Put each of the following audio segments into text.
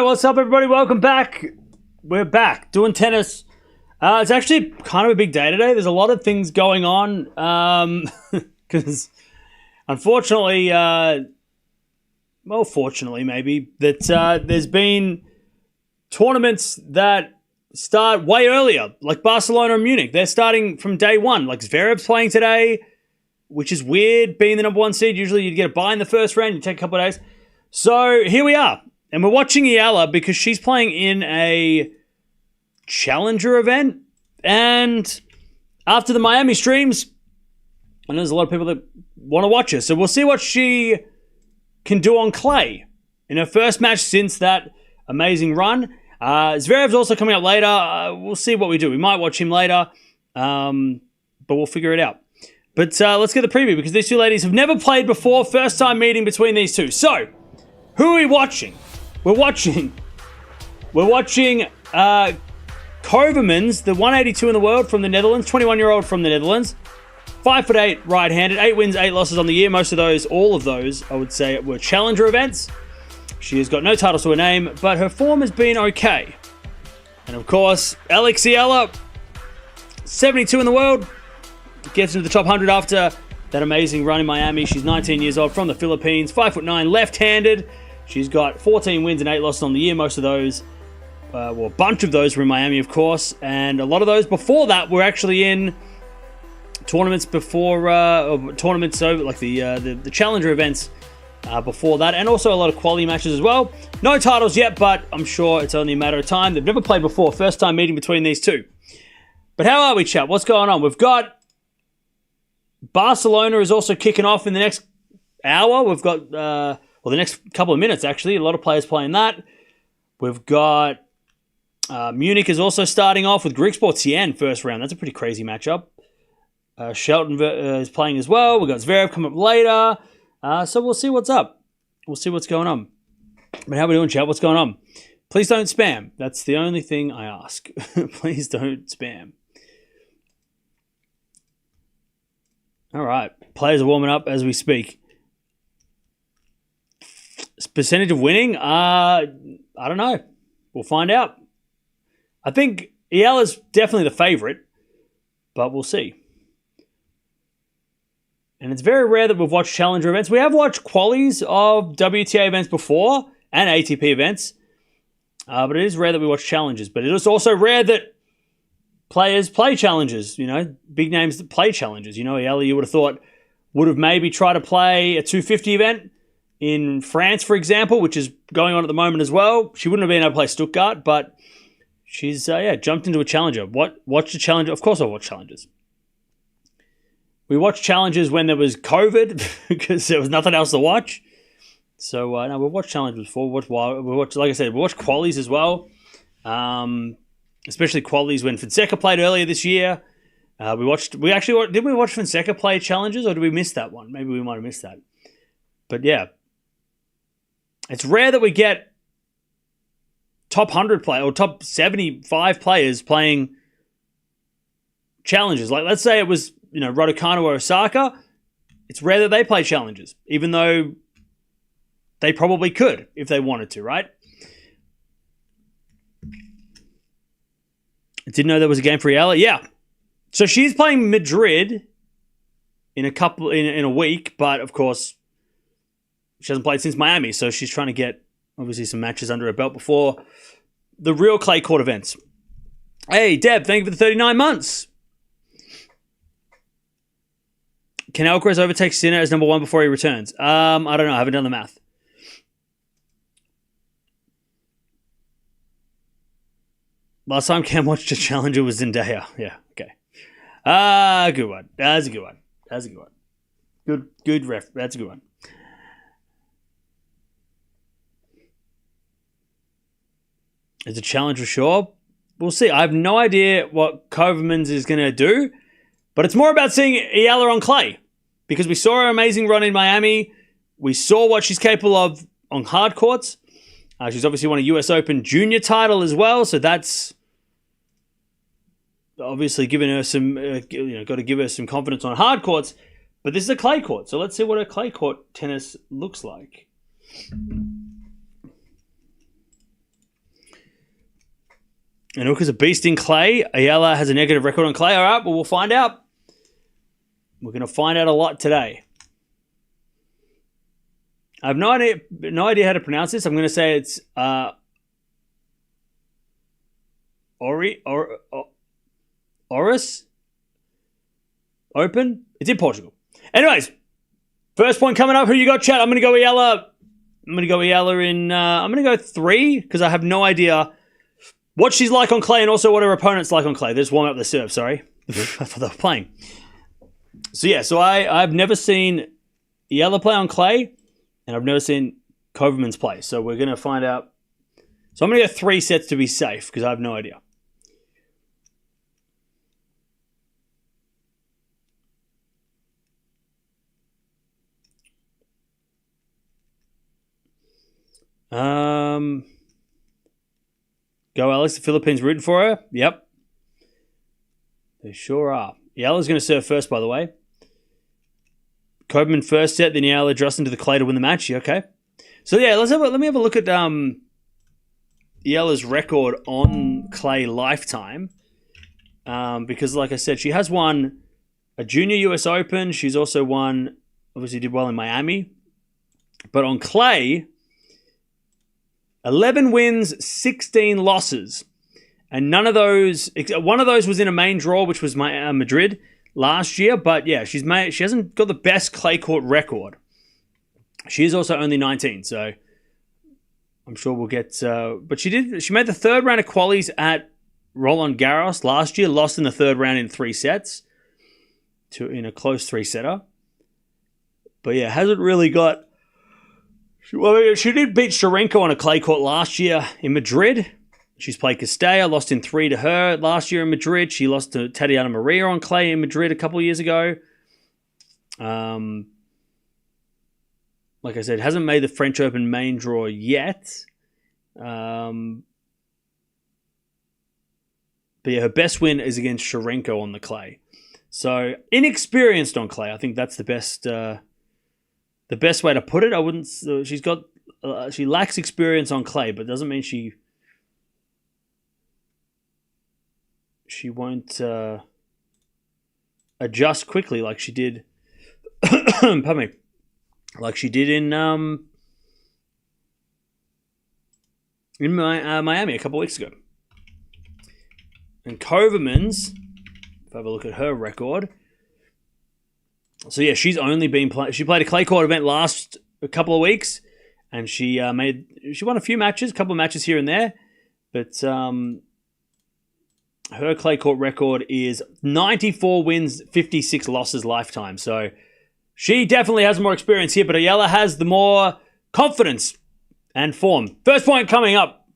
what's up, everybody? Welcome back. We're back doing tennis. It's actually kind of a big day today. There's a lot of things going on because, unfortunately, fortunately maybe, that there's been tournaments that start way earlier, like Barcelona and Munich. They're starting from day one. Like Zverev's playing today, which is weird. Being the number one seed, usually you'd get a bye in the first round. You take a couple of days. So here we are. And we're watching Eala because she's playing in a challenger event. And after the Miami streams, I know there's a lot of people that want to watch her. So we'll see what she can do on clay in her first match since that amazing run. Zverev's also coming up later. We'll see what we do. We might watch him later, but we'll figure it out. But let's get the preview because these two ladies have never played before. First time meeting between these two. So, who are we watching? We're watching Koevermans, the 182 in the world from the Netherlands, 21-year-old from the Netherlands, 5'8", right-handed, 8 wins, 8 losses on the year. Most of those, all of those, I would say, were challenger events. She has got no titles to her name, but her form has been okay. And of course, Alexandra Eala, 72 in the world, gets into the top 100 after that amazing run in Miami. She's 19 years old from the Philippines, 5'9", left-handed. She's got 14 wins and 8 losses on the year. Most of those, a bunch of those were in Miami, of course. And a lot of those before that were actually in tournaments before, tournaments over, like the challenger events before that. And also a lot of quality matches as well. No titles yet, but I'm sure it's only a matter of time. They've never played before. First time meeting between these two. But how are we, chat? What's going on? We've got Barcelona is also kicking off in the next hour. We've got, the next couple of minutes, actually. A lot of players playing that. We've got Munich is also starting off with Grigspor Tien first round. That's a pretty crazy matchup. Shelton is playing as well. We've got Zverev coming up later. So we'll see what's up. We'll see what's going on. But how are we doing, chat? What's going on? Please don't spam. That's the only thing I ask. Please don't spam. All right. Players are warming up as we speak. Percentage of winning? I don't know. We'll find out. I think Eala's definitely the favorite, but we'll see. And it's very rare that we've watched challenger events. We have watched qualies of WTA events before and ATP events, but it is rare that we watch challenges. But it is also rare that players play challenges, big names that play challenges. Eala, you would have thought, would have maybe tried to play a 250 event in France, for example, which is going on at the moment as well. She wouldn't have been able to play Stuttgart, but she's jumped into a challenger. Watched a challenger. Of course I watch challenges. We watched challenges when there was COVID because there was nothing else to watch. So, no, we've watched challenges before. We watched, like I said, we watched qualies as well. Especially qualies when Fonseca played earlier this year. Did we watch Fonseca play challenges or did we miss that one? Maybe we might have missed that. But yeah. It's rare that we get top 100 play or top 75 players playing challenges. Like, let's say it was, Raducanu or Osaka. It's rare that they play challenges, even though they probably could if they wanted to, right? I didn't know there was a game for Eala. Yeah. So she's playing Madrid in a week, but of course, she hasn't played since Miami, so she's trying to get, obviously, some matches under her belt before the real clay court events. Hey, Deb, thank you for the 39 months. Can Alcaraz overtake Sinner as number one before he returns? I don't know. I haven't done the math. Last time Cam watched a challenger was Zendaya. Yeah, okay. Good one. That's a good one. Good ref. That's a good one. Is a challenge for sure? We'll see. I have no idea what Koevermans is going to do, but it's more about seeing Eala on clay because we saw her amazing run in Miami. We saw what she's capable of on hard courts. She's obviously won a US Open junior title as well, so that's obviously giving her some, got to give her some confidence on hard courts. But this is a clay court, so let's see what a clay court tennis looks like. Anouk is a beast in clay. Eala has a negative record on clay. All right, well, we'll find out. We're going to find out a lot today. I have no idea how to pronounce this. I'm going to say it's Oeiras Open. It's in Portugal. Anyways, first point coming up. Who you got, chat? I'm going to go Eala. I'm going to go Eala in... I'm going to go 3 because I have no idea what she's like on clay and also what her opponent's like on clay. They just warm up the serve, sorry. I thought they were playing. So yeah, I've never seen Eala play on clay and I've never seen Koevermans play. So we're going to find out. So I'm going to go 3 sets to be safe because I have no idea. Go Alex, the Philippines rooting for her. Yep. They sure are. Eala's going to serve first, by the way. Koevermans first set, then Eala drops into the clay to win the match. Okay. So yeah, let me have a look at Eala's record on clay lifetime. Because like I said, she has won a junior US Open. She's also won, obviously did well in Miami. But on clay, 11 wins, 16 losses. And none of those, one of those was in a main draw, which was Madrid last year. But yeah, she hasn't got the best clay court record. She is also only 19, so I'm sure we'll get... but she made the third round of qualies at Roland Garros last year, lost in the third round in 3 sets in a close 3-setter. But yeah, hasn't really got... Well, she did beat Sharenko on a clay court last year in Madrid. She's played Castella, lost in 3 to her last year in Madrid. She lost to Tatiana Maria on clay in Madrid a couple of years ago. Like I said, hasn't made the French Open main draw yet. But yeah, her best win is against Sharenko on the clay. So inexperienced on clay. I think that's the best way to put it. I wouldn't. She lacks experience on clay, but doesn't mean she won't adjust quickly like she did. Pardon me. Like she did in Miami a couple of weeks ago. And Koevermans, if I have a look at her record. So yeah, she's only been she played a clay court event last a couple of weeks, and she won a few matches, a couple of matches here and there, but her clay court record is 94 wins, 56 losses lifetime. So she definitely has more experience here, but Eala has the more confidence and form. First point coming up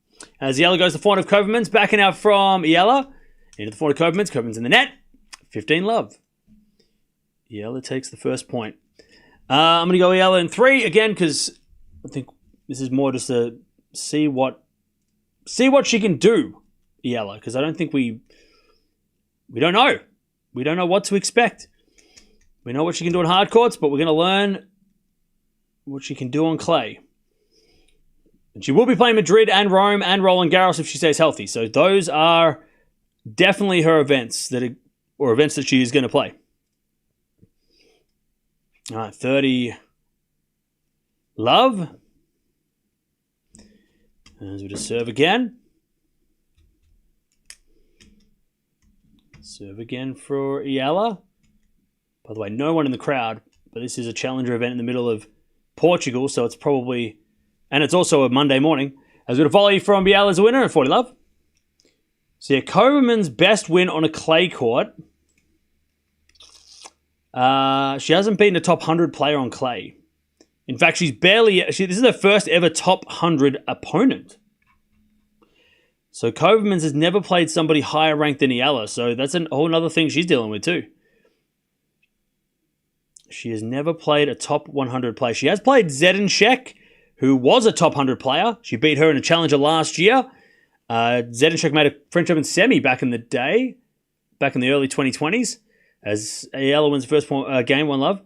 as Eala goes to the front of Koevermans, backing out from Eala into the front of Koevermans. Koevermans in the net, 15-love. Eala takes the first point. I'm going to go Eala in 3 again because I think this is more just to see what she can do, Eala, because I don't think we don't know. We don't know what to expect. We know what she can do on hard courts, but we're going to learn what she can do on clay. And she will be playing Madrid and Rome and Roland Garros if she stays healthy. So those are definitely her events events that she is going to play. All right, 30. Love. As we just serve again. Serve again for Eala. By the way, no one in the crowd, but this is a challenger event in the middle of Portugal, so it's probably... And it's also a Monday morning. As we're going to volley from Eala as a winner at 40 love. So yeah, Koevermans' best win on a clay court. She hasn't beaten a top 100 player on clay. In fact, this is her first ever top 100 opponent. So Koevermans has never played somebody higher ranked than Eala, so that's a whole other thing she's dealing with too. She has never played a top 100 player. She has played Zidansek, who was a top 100 player. She beat her in a challenger last year. Zidansek made a French Open semi back in the day, back in the early 2020s, as Eala wins the first game, 1 love.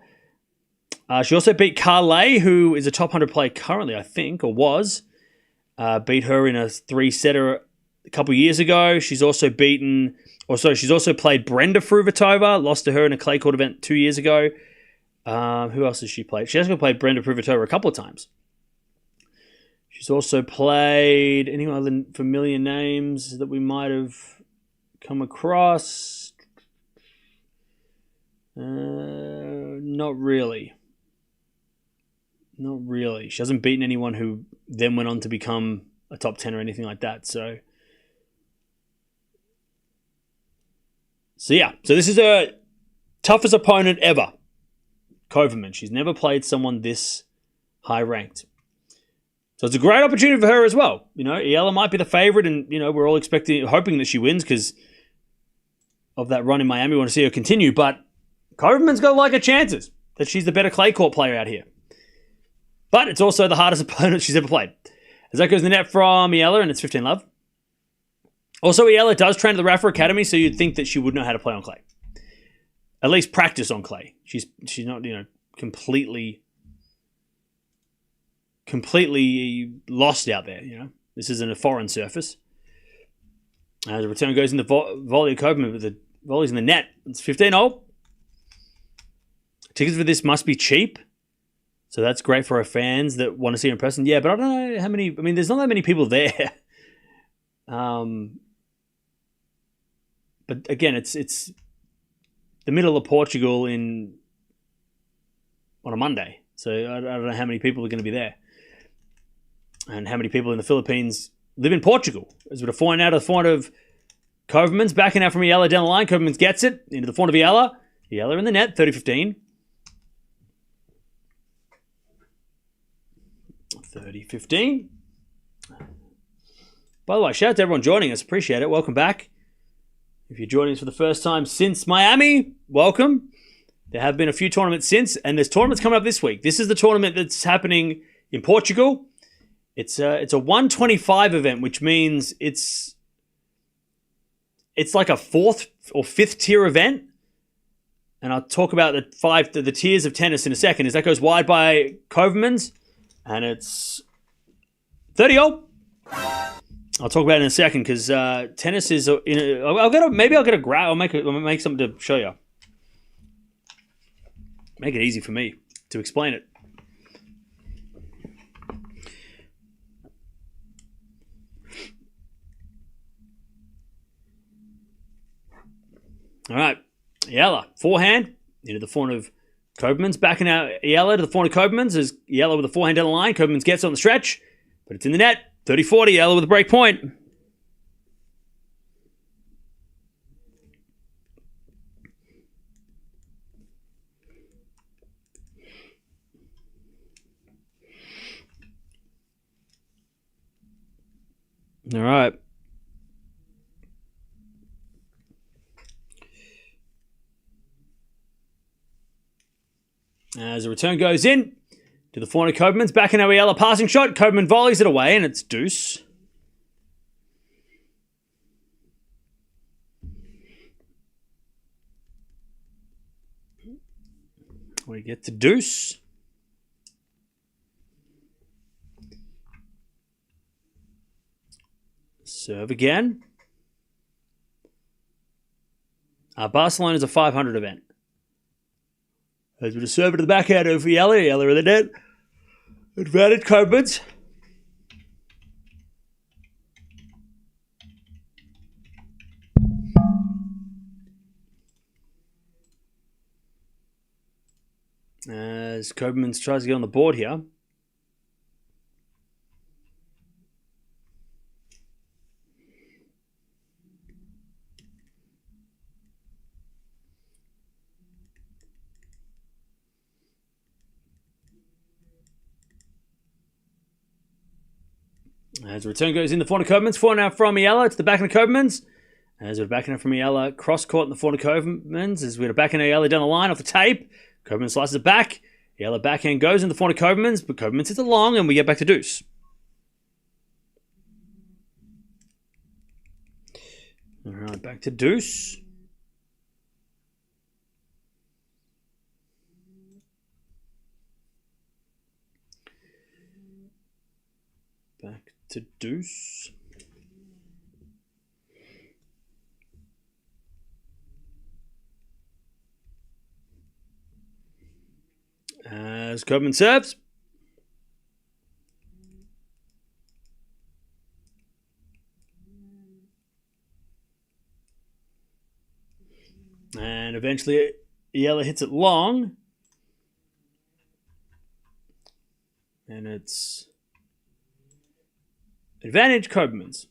She also beat Carlet, who is a top 100 player currently, I think, or was. Beat her in a 3-setter a couple of years ago. She's also she's also played Brenda Fruhvirtova, lost to her in a clay court event 2 years ago. Who else has she played? She has played Brenda Fruhvirtova a couple of times. She's also played any other familiar names that we might have come across. Not really. Not really. She hasn't beaten anyone who then went on to become a top 10 or anything like that. So yeah. So this is her toughest opponent ever. Koevermans. She's never played someone this high ranked. So it's a great opportunity for her as well. Eala might be the favorite, and we're all hoping that she wins because of that run in Miami. We want to see her continue, but Koevermans got to like her chances that she's the better clay court player out here. But it's also the hardest opponent she's ever played. As that goes in the net from Eala, and it's 15-love. Also, Eala does train at the Rafa Academy, so you'd think that she would know how to play on clay. At least practice on clay. She's not, completely lost out there, This isn't a foreign surface. The return goes in the volley of Koevermans with the volleys in the net. It's 15-all. Tickets for this must be cheap. So that's great for our fans that want to see her in person. Yeah, but I don't know how many... I mean, there's not that many people there. But again, it's the middle of Portugal on a Monday. So I don't know how many people are going to be there. And how many people in the Philippines live in Portugal. As with a forehand out of the forehand of Koevermans. Backing out from Eala down the line. Koevermans gets it into the forehand of Eala. Eala in the net, 30-15. 30-15. By the way, shout out to everyone joining us. Appreciate it. Welcome back. If you're joining us for the first time since Miami, welcome. There have been a few tournaments since, and there's tournaments coming up this week. This is the tournament that's happening in Portugal. It's a 125 event, which means it's like a fourth or fifth tier event. And I'll talk about the tiers of tennis in a second. As that goes wide by Koevermans. And it's 30-all. I'll talk about it in a second because tennis is. Maybe I'll get a grab. I'll make something to show you. Make it easy for me to explain it. All right, Eala forehand into the forehand of Koevermans, backing out Eala to the forehand of Koevermans as Eala with a forehand down the line. Koevermans gets on the stretch, but it's in the net. 30-40, Eala with a break point. All right. As the return goes in to the forehand of Koevermans, back in Eala, passing shot. Koevermans volleys it away, and it's deuce. We get to deuce. Serve again. Barcelona is a 500 event. As we just serve it to the backhand over Eala. Eala in the net. Advantage Koevermans. As Koevermans tries to get on the board here. As the return goes in, the forehand of Koevermans. Forehand now from Eala to the backhand of Koevermans. As we're backing up from Eala, cross court in the forehand of Koevermans. As we're backing Eala down the line off the tape. Koevermans slices it back. Eala backhand goes in the forehand of Koevermans, but Koevermans hits it long, and we get back to deuce. All right, back to deuce. Back to deuce. As Koevermans serves. And eventually Eala hits it long. And it's advantage Koevermans.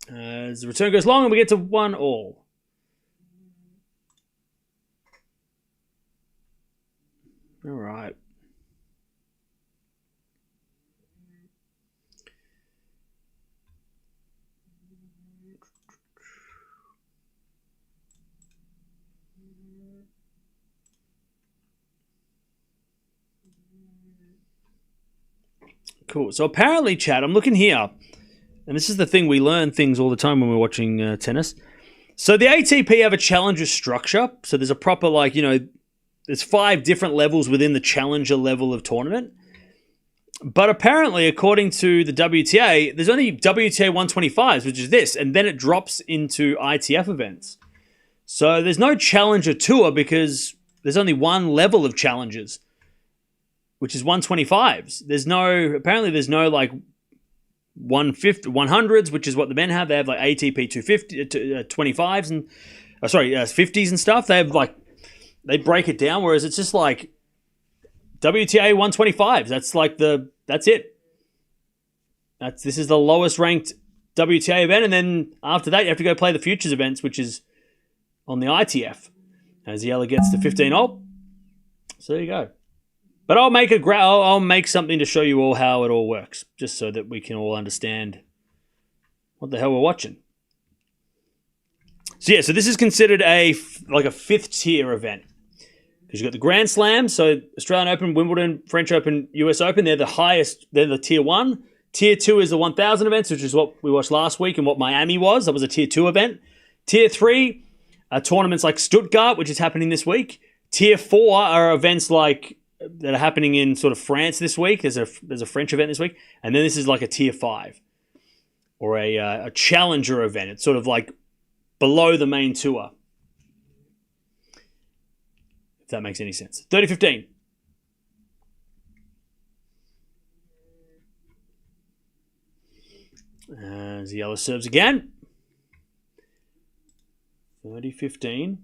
As the return goes long and we get to 1-1. All right. Cool. So apparently, Chad, I'm looking here. And this is the thing, we learn things all the time when we're watching tennis. So the ATP have a challenger structure. So there's a proper, there's 5 different levels within the challenger level of tournament. But apparently, according to the WTA, there's only WTA 125s, which is this. And then it drops into ITF events. So there's no challenger tour because there's only one level of challengers, which is 125s. Apparently there's no 100s, which is what the men have. They have ATP 250, 25s and 50s and stuff. They have they break it down, whereas it's just WTA 125s. That's it. This is the lowest ranked WTA event, and then after that you have to go play the futures events, which is on the ITF. As Eala gets to 15 all. So there you go. But I'll make something to show you all how it all works, just so that we can all understand what the hell we're watching. So this is considered a 5th tier event. Because you've got the Grand Slam, so Australian Open, Wimbledon, French Open, US Open, they're the highest, they're the tier 1. Tier 2 is the 1,000 events, which is what we watched last week and what Miami was. That was a tier 2 event. Tier 3 are tournaments like Stuttgart, which is happening this week. Tier 4 are events that are happening in sort of France this week. There's a French event this week. And then this is a tier 5 or a challenger event. It's sort of below the main tour. If that makes any sense. 30-15. As Eala serves again. 30-15.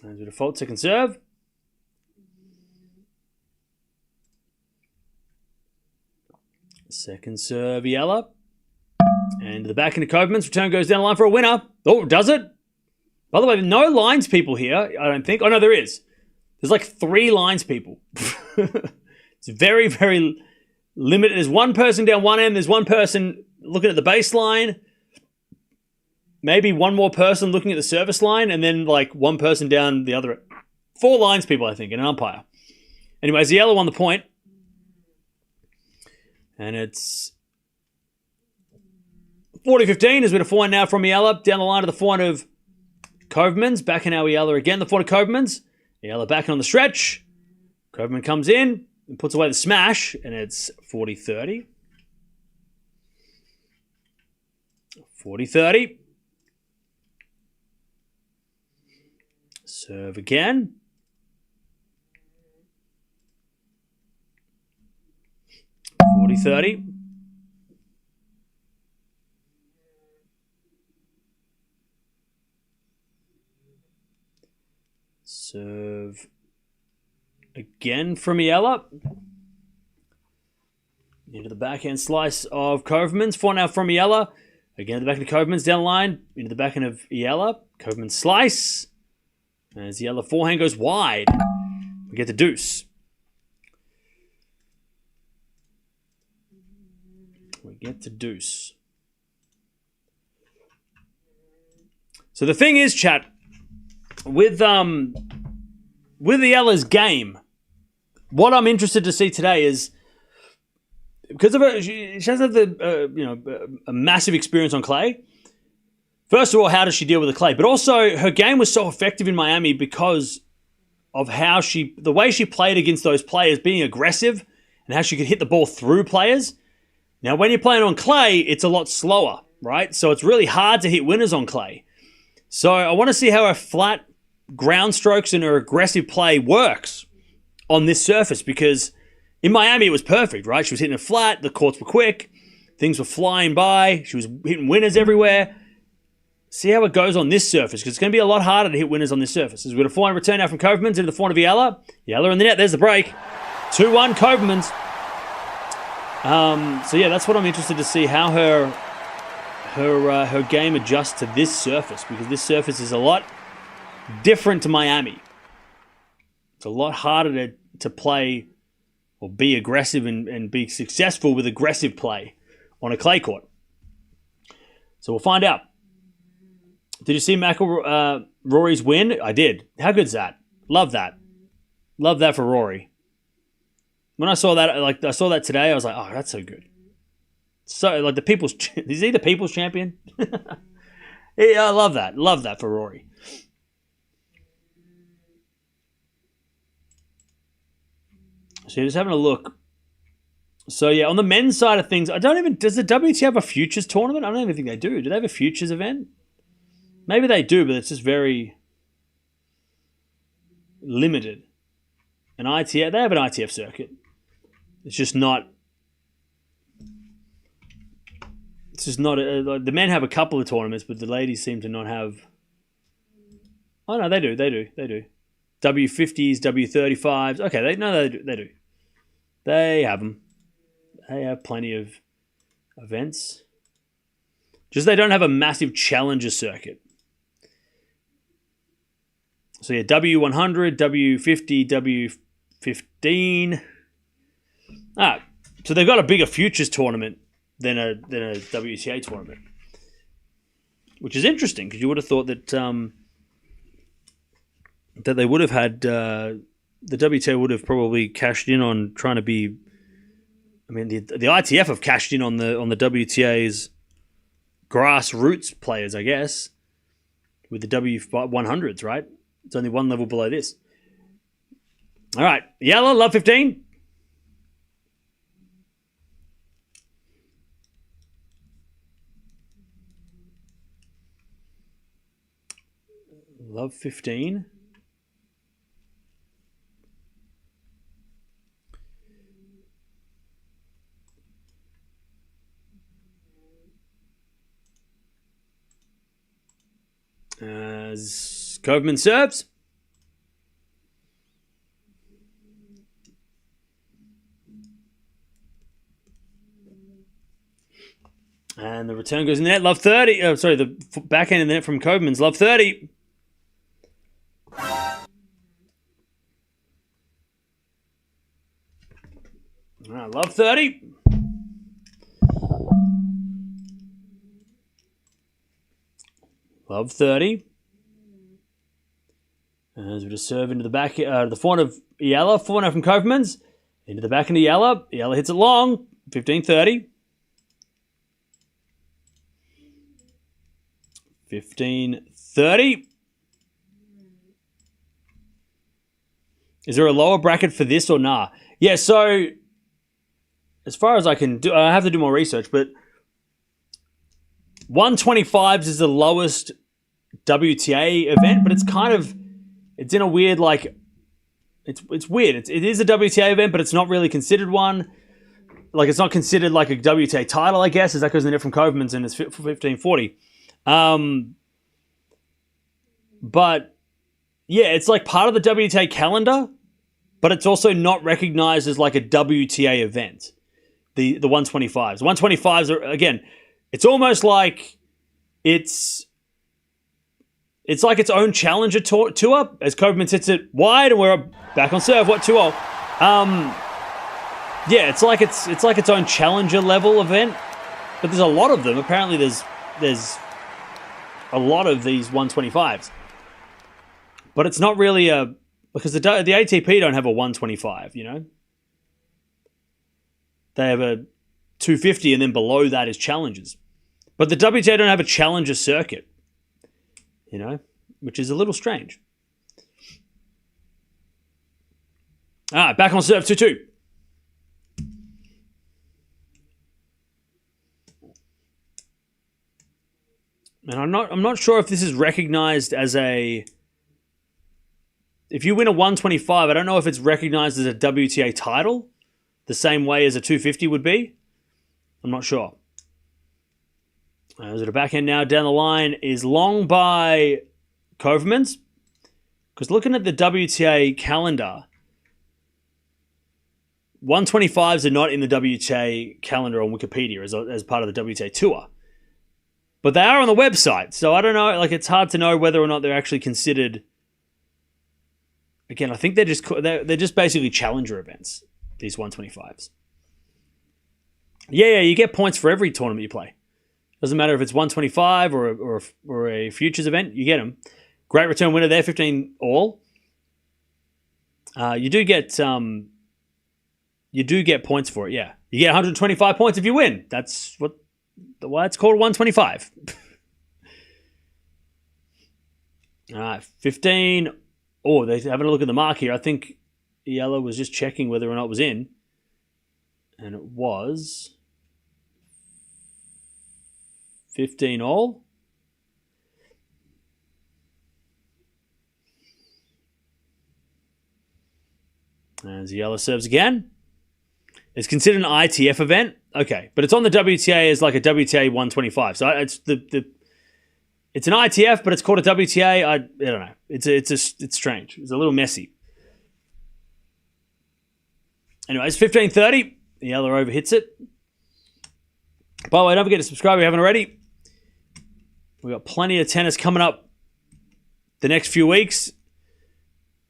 As a default second serve. Second serve, Eala. And the back into Koevermans. Return goes down the line for a winner. Oh, does it? By the way, no lines people here, I don't think. Oh, no, there is. There's 3 lines people. It's very, very limited. There's one person down one end. There's one person looking at the baseline. Maybe one more person looking at the service line. And then one person down the other. 4 lines people, I think, and an umpire. Anyways, Eala won the point. And it's 40-15 as we have a forehand now from Eala. Down the line to the forehand of Koevermans. Back in our Eala again. The forehand of Koevermans. Eala back on the stretch. Koevermans comes in and puts away the smash. And it's 40-30. 40-30. Serve again. 40-30. Serve again from Eala. Into the backhand slice of Koevermans. Forehand now from Eala. Again, the back of Koevermans down the line. Into the backhand of Eala. Koevermans slice. As Eala forehand goes wide. We get the deuce. We get to deuce. So the thing is, chat, with Eala's game, what I'm interested to see today is because of her, she doesn't have a massive experience on clay. First of all, how does she deal with the clay? But also, her game was so effective in Miami because of the way she played against those players, being aggressive, and how she could hit the ball through players. Now, when you're playing on clay, it's a lot slower, right? So it's really hard to hit winners on clay. So I want to see how her flat ground strokes and her aggressive play works on this surface, because in Miami it was perfect, right? She was hitting it flat, the courts were quick, things were flying by, she was hitting winners everywhere. See how it goes on this surface, because it's going to be a lot harder to hit winners on this surface. As we've got a forehand return now from Koevermans into the forehand of Eala. Eala in the net, there's the break. 2-1 Koevermans. So yeah, that's what I'm interested to see, how her game adjusts to this surface, because this surface is a lot different to Miami. It's a lot harder to play or be aggressive and be successful with aggressive play on a clay court. So we'll find out. Did you see Rory's win? I did. How good's that? Love that. Love that for Rory. When I saw that, I saw that today, I was like, oh, that's so good. So, like, is he the people's champion? Yeah, I love that. Love that for Rory. So, just having a look. So, yeah, on the men's side of things, does the WTA have a futures tournament? I don't even think they do. Do they have a futures event? Maybe they do, but it's just very limited. They have an ITF circuit. It's just not. The men have a couple of tournaments, but the ladies seem to not have. Oh no, they do. W50s, W35s. Okay, they do. They have them. They have plenty of events. Just they don't have a massive challenger circuit. So yeah, W100, W50, W15. So they've got a bigger futures tournament than a WTA tournament, which is interesting, because you would have thought that that they would have had the WTA would have probably cashed in on trying to be. I mean, the ITF have cashed in on the WTA's grassroots players, I guess, with the W100s, right? It's only one level below this. All right, Eala, love 15. Love 15. As Koevermans serves. And the return goes in the net. Love 30. The backhand in the net from Koevermans. Love 30. Love 30. Love 30. As we just serve into the back, the forehand of Eala, forehand from Koevermans. Into the back into Eala. Eala hits it long. 15-30. 15-30. Is there a lower bracket for this or nah? Yeah, so as far as I can do, I have to do more research, but 125s is the lowest WTA event, but it's in a weird, like, it's weird. It is a WTA event, but it's not really considered one. Like, it's not considered like a WTA title, I guess, as that goes in it from Koevermans, and it's 1540. But yeah, it's like part of the WTA calendar, but it's also not recognized as like a WTA event. The 125s. 125s are, again, it's almost like it's like its own challenger tour as Koevermans hits it wide, and we're back on serve. What 2-0? Yeah, it's like its own challenger level event, but there's a lot of them. Apparently, there's a lot of these 125s, but it's not really because the ATP don't have a 125. You know, they have a 250, and then below that is challengers. But the WTA don't have a challenger circuit. which is a little strange. All right, back on serve 2-2. And I'm not sure if this is recognized as a... If you win a 125, I don't know if it's recognized as a WTA title the same way as a 250 would be. I'm not sure. Is it a backhand now? Down the line is long by Koevermans. Because looking at the WTA calendar, 125s are not in the WTA calendar on Wikipedia as part of the WTA Tour. But they are on the website. So I don't know. Like, it's hard to know whether or not they're actually considered... Again, I think they're just basically challenger events, these 125s. Yeah, you get points for every tournament you play. Doesn't matter if it's 125 or a futures event, you get them. Great return winner there, 15 all. You do get points for it, yeah. You get 125 points if you win. That's why it's called 125. All right, 15. Oh, they're having a look at the mark here. I think Eala was just checking whether or not it was in. And it was 15 all. As Eala serves again. It's considered an ITF event. Okay, but it's on the WTA as like a WTA 125. So it's it's an ITF, but it's called a WTA. I don't know. It's strange. It's a little messy. Anyways, 15:30. Eala overhits it. By the way, don't forget to subscribe if you haven't already. We've got plenty of tennis coming up the next few weeks.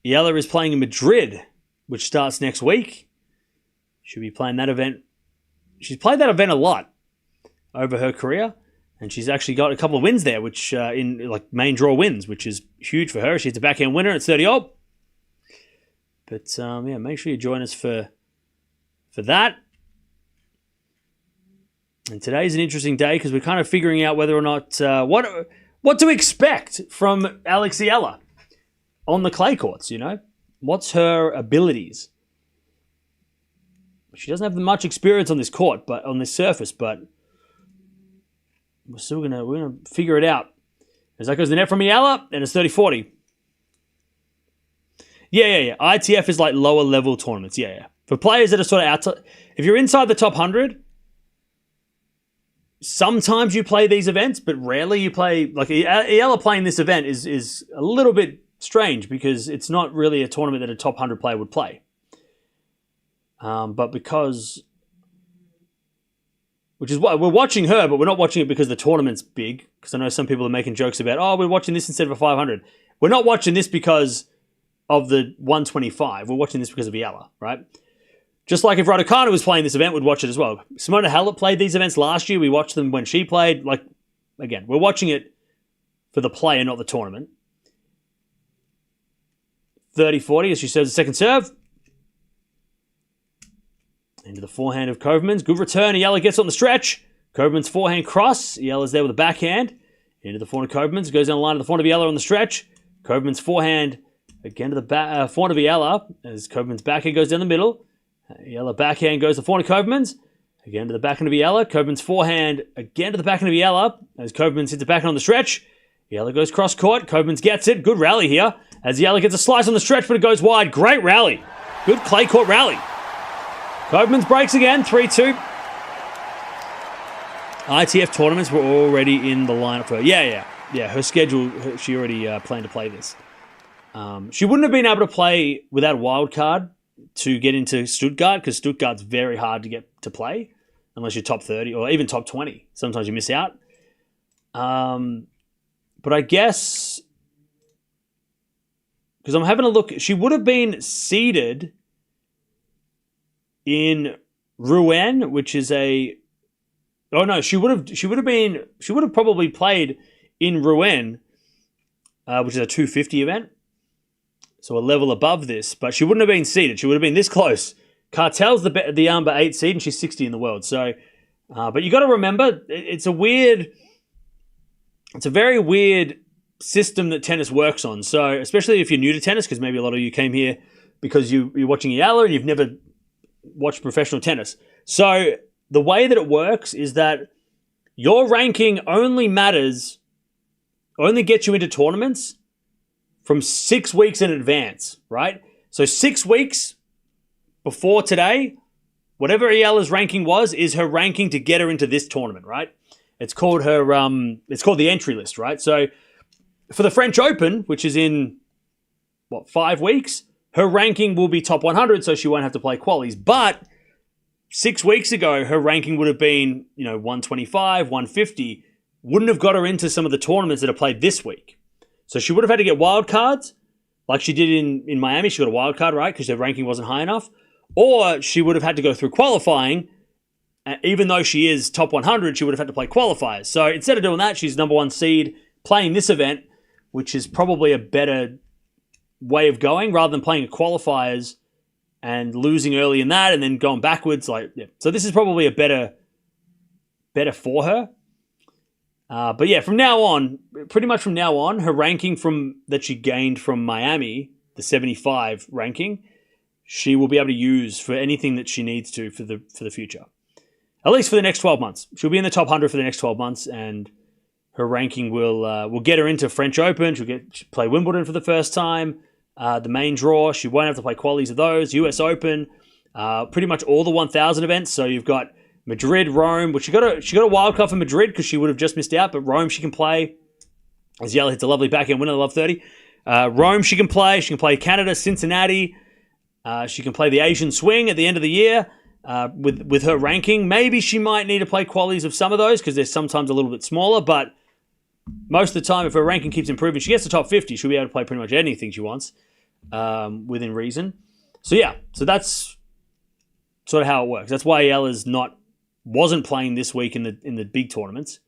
Eala is playing in Madrid, which starts next week. She'll be playing that event. She's played that event a lot over her career. And she's actually got a couple of wins there, which in like main draw wins, which is huge for her. She's a backhand winner at 30 all. But yeah, make sure you join us for that. And today's an interesting day because we're kind of figuring out whether or not what to expect from Alex Eala on the clay courts. What's her abilities? She doesn't have much experience on this court, but on this surface, but. We're gonna figure it out. As that goes the net from Eala, and it's 30-40. Yeah. ITF is like lower level tournaments. Yeah. For players that are sort of outside, if you're inside the top 100, sometimes you play these events, but rarely you play. Like Eala playing this event is a little bit strange because it's not really a tournament that a top 100 player would play. But because. Which is why we're watching her, but we're not watching it because the tournament's big. Because I know some people are making jokes about, we're watching this instead of a 500. We're not watching this because of the 125. We're watching this because of Eala, right? Just like if Raducanu was playing this event, we'd watch it as well. Simona Halep played these events last year. We watched them when she played. Like, again, we're watching it for the player, not the tournament. 30-40 as she serves the second serve. Into the forehand of Koevermans. Good return. Eala gets on the stretch. Koevermans forehand cross. Eala's there with a backhand. Into the forehand of Koevermans. Goes down the line to the forehand of Eala on the stretch. Koevermans forehand again to the forehand of Eala. As Koevermans backhand goes down the middle. Eala backhand goes to the forehand of Koevermans. Again to the backhand of Eala. Koevermans forehand again to the backhand of Eala. As Koevermans hits the backhand on the stretch. Eala goes cross court. Koevermans gets it. Good rally here. As Eala gets a slice on the stretch, but it goes wide. Great rally. Good clay court rally. Koevermans breaks again, 3-2. ITF tournaments were already in the lineup for her. Yeah. Her schedule, she already planned to play this. She wouldn't have been able to play without a wild card to get into Stuttgart because Stuttgart's very hard to get to play unless you're top 30 or even top 20. Sometimes you miss out. But I guess because I'm having a look, she would have been seeded in Rouen, which is she would have probably played in Rouen, which is a 250 event. So a level above this, but she wouldn't have been seeded. She would have been this close. Cartel's the number 8 seed, and she's 60 in the world. So, but you got to remember, it's a very weird system that tennis works on. So especially if you're new to tennis, because maybe a lot of you came here because you're watching Eala and you've never watched professional tennis. So the way that it works is that your ranking only gets you into tournaments from 6 weeks in advance, right? So 6 weeks before today, whatever Eala's ranking was, is her ranking to get her into this tournament, right? It's called it's called the entry list, right? So for the French Open, which is in 5 weeks, her ranking will be top 100, so she won't have to play qualies. But 6 weeks ago, her ranking would have been 125, 150. Wouldn't have got her into some of the tournaments that are played this week. So she would have had to get wild cards, like she did in Miami. She got a wild card, right, because her ranking wasn't high enough. Or she would have had to go through qualifying. Even though she is top 100, she would have had to play qualifiers. So instead of doing that, she's number 1 seed playing this event, which is probably a better way of going rather than playing a qualifiers and losing early in that and then going backwards. So this is probably a better for her. But yeah, pretty much from now on, her ranking that she gained from Miami, the 75 ranking, she will be able to use for anything that she needs to for the future. At least for the next 12 months. She'll be in the top 100 for the next 12 months, and her ranking will get her into French Open. She'll play Wimbledon for the first time, the main draw. She won't have to play qualies of those. US Open, pretty much all the 1,000 events. So you've got Madrid, Rome, which she got a wild card for Madrid because she would have just missed out, but Rome she can play. As Eala hits a lovely backhand winner, love 30. Rome she can play. She can play Canada, Cincinnati. She can play the Asian Swing at the end of the year. With her ranking, maybe she might need to play qualies of some of those because they're sometimes a little bit smaller, but most of the time, if her ranking keeps improving, she gets to top 50, she'll be able to play pretty much anything she wants within reason. So yeah, so that's sort of how it works. That's why Eala's wasn't playing this week in the big tournaments,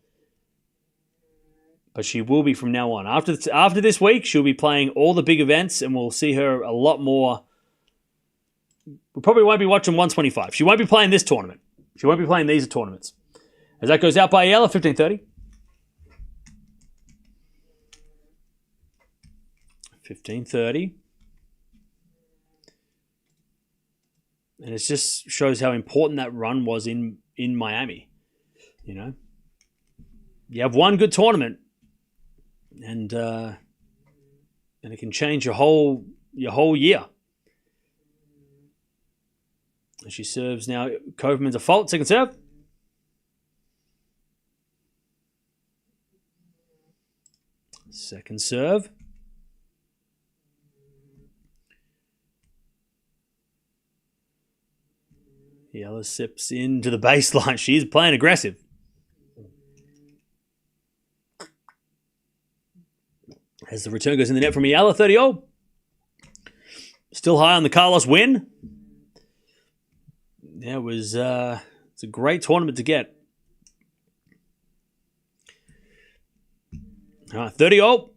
but she will be from now on. After this week, she'll be playing all the big events, and we'll see her a lot more. We probably won't be watching 125. She won't be playing this tournament. She won't be playing these tournaments. As that goes out by Eala, 15:30. 15:30. And it just shows how important that run was in Miami. You have one good tournament, and it can change your whole year. She serves now. Koevermans a fault. Second serve. Second serve. Eala sips into the baseline. She's playing aggressive. As the return goes in the net from Eala, 30-all. Still high on the Carlos win. Yeah, it's a great tournament to get. All right, 30-all.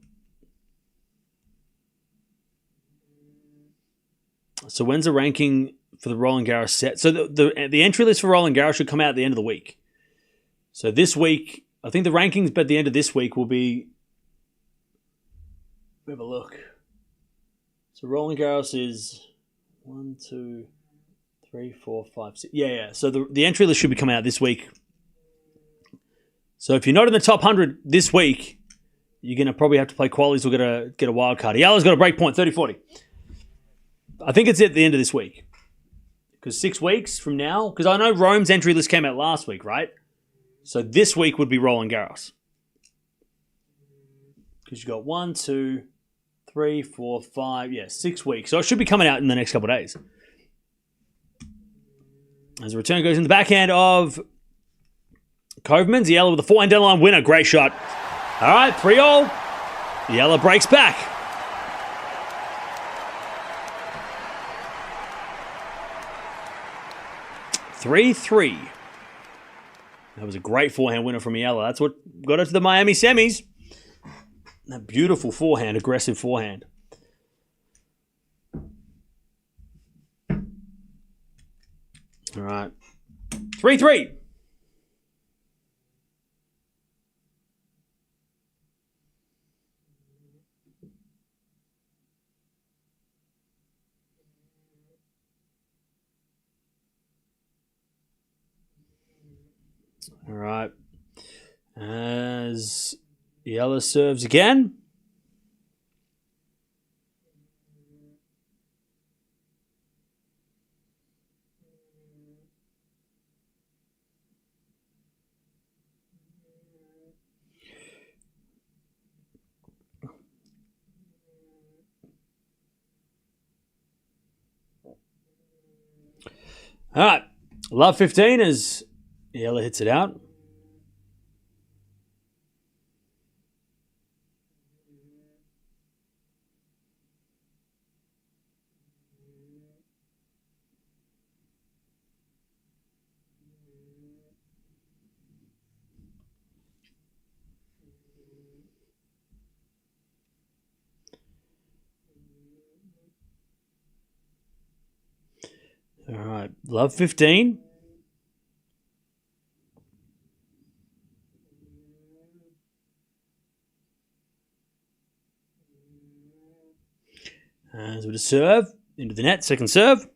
So when's the ranking for the Roland Garros set? So the entry list for Roland Garros should come out at the end of the week. So this week, I think the rankings at the end of this week will be. We have a look. So Roland Garros is 1, 2, 3, 4, 5, 6. Yeah. So the entry list should be coming out this week. So if you're not in the top 100 this week, you're going to probably have to play qualies or get a wild card. Eala's got a break point, 30-40. I think it's at the end of this week. Because 6 weeks from now, because I know Rome's entry list came out last week, right? So this week would be Roland Garros. Because you've got 1, 2, 3, 4, 5, 6 weeks. So it should be coming out in the next couple of days. As the return goes in the backhand of Koevermans, Eala with a forehand deadline winner. Great shot. All right, 3-all. Eala breaks back. Three. That was a great forehand winner from Eala. That's what got her to the Miami semis. That beautiful forehand, aggressive forehand. All right. 3-3. All right. As Eala serves again. All right. Love 15 as Eala hits it out. All right. Love 15. As with a serve. Into the net. Second serve.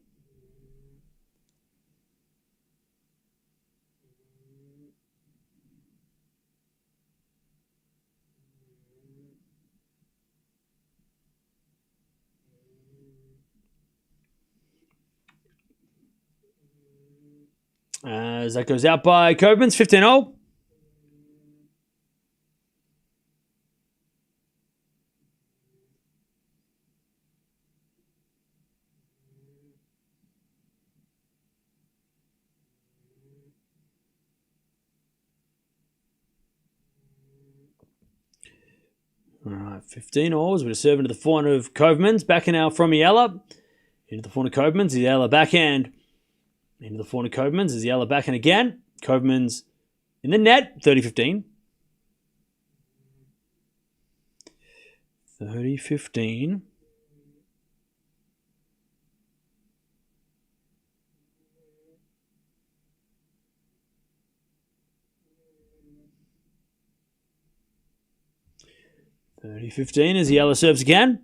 As that goes out by Koevermans. 15-0. All right, 15 alls with a serve into the forehand of Koevermans. Backhand now from Eala. Into the forehand of Koevermans. Eala backhand. Into the forehand of Koevermans. Eala backhand again. Koevermans in the net. 30-15. 30-15. As Eala serves again.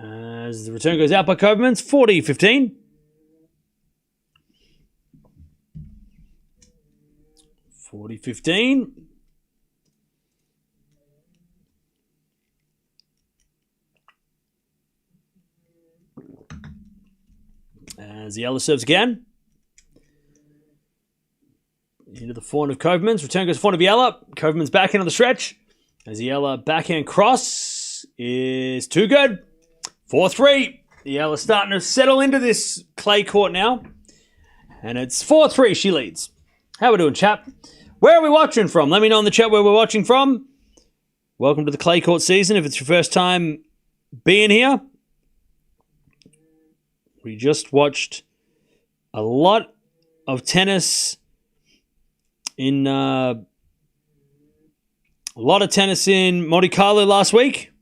As the return goes out by Koevermans. 40-15. 40-15. As Eala serves again. Into the forehand of Koevermans. Return goes forehand of Eala. Koevermans backhand on the stretch. As Eala backhand cross is too good. 4-3. Eala starting to settle into this clay court now. And it's 4-3. She leads. How we doing, chap? Where are we watching from? Let me know in the chat where we're watching from. Welcome to the clay court season. If it's your first time being here, we just watched a lot of tennis in Monte Carlo last week.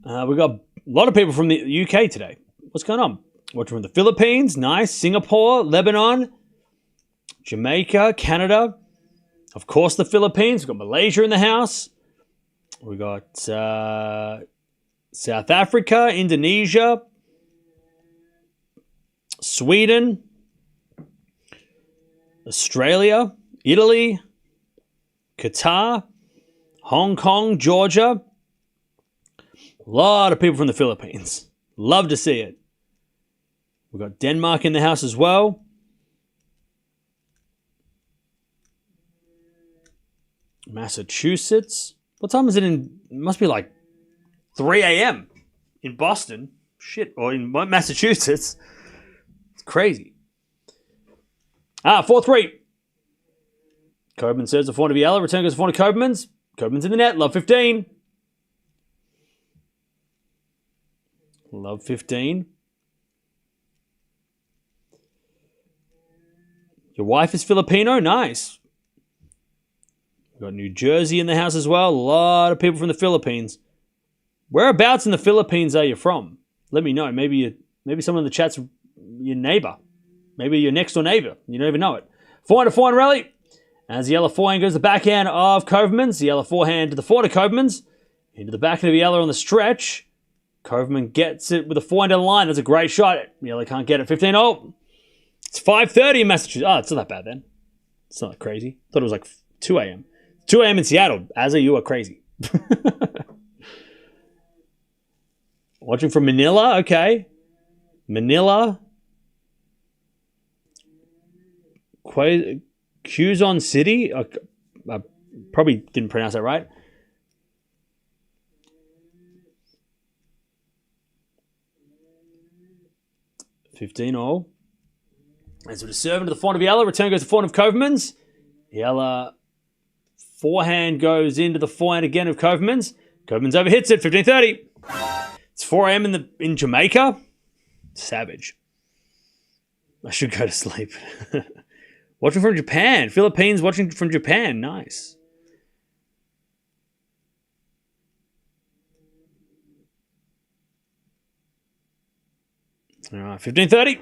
We got a lot of people from the UK today. What's going on? Watching from the Philippines, nice. Singapore, Lebanon, Jamaica, Canada. Of course, the Philippines. We've got Malaysia in the house. We got South Africa, Indonesia, Sweden, Australia, Italy, Qatar, Hong Kong, Georgia. A lot of people from the Philippines. Love to see it. We've got Denmark in the house as well. Massachusetts. What time is it in? It must be like 3 a.m. in Boston. Shit. Or in Massachusetts. It's crazy. 4-3. Koevermans serves the forehand of Eala. Return goes to forehand of Koevermans. Koevermans in the net. Love 15. Love 15. Your wife is Filipino? Nice. got New Jersey in the house as well. A lot of people from the Philippines. Whereabouts in the Philippines are you from? Let me know. Maybe someone in the chat's your neighbor. Maybe your next door neighbor. You don't even know it. Forehand rally. As the yellow forehand goes to the backhand of Koevermans. The yellow forehand to the forehand of Koevermans. Into the backhand of Eala on the stretch. Koevermans gets it with a forehand down the line. That's a great shot. Eala can't get it. 15-0. It's 5:30 in Massachusetts. Oh, it's not that bad then. It's not crazy. Thought it was like 2 a.m. 2 a.m. in Seattle. As you are crazy. Watching from Manila. Okay. Manila. Quezon City. I probably didn't pronounce that right. $15-all. And so to serve into the forehand of Eala. Return goes to the forehand of Koevermans. Eala forehand goes into the forehand again of Koevermans. Koevermans overhits it. 15-30. It's 4 a.m. in Jamaica. Savage. I should go to sleep. Watching from Japan. Philippines watching from Japan. Nice. All right, 15-30.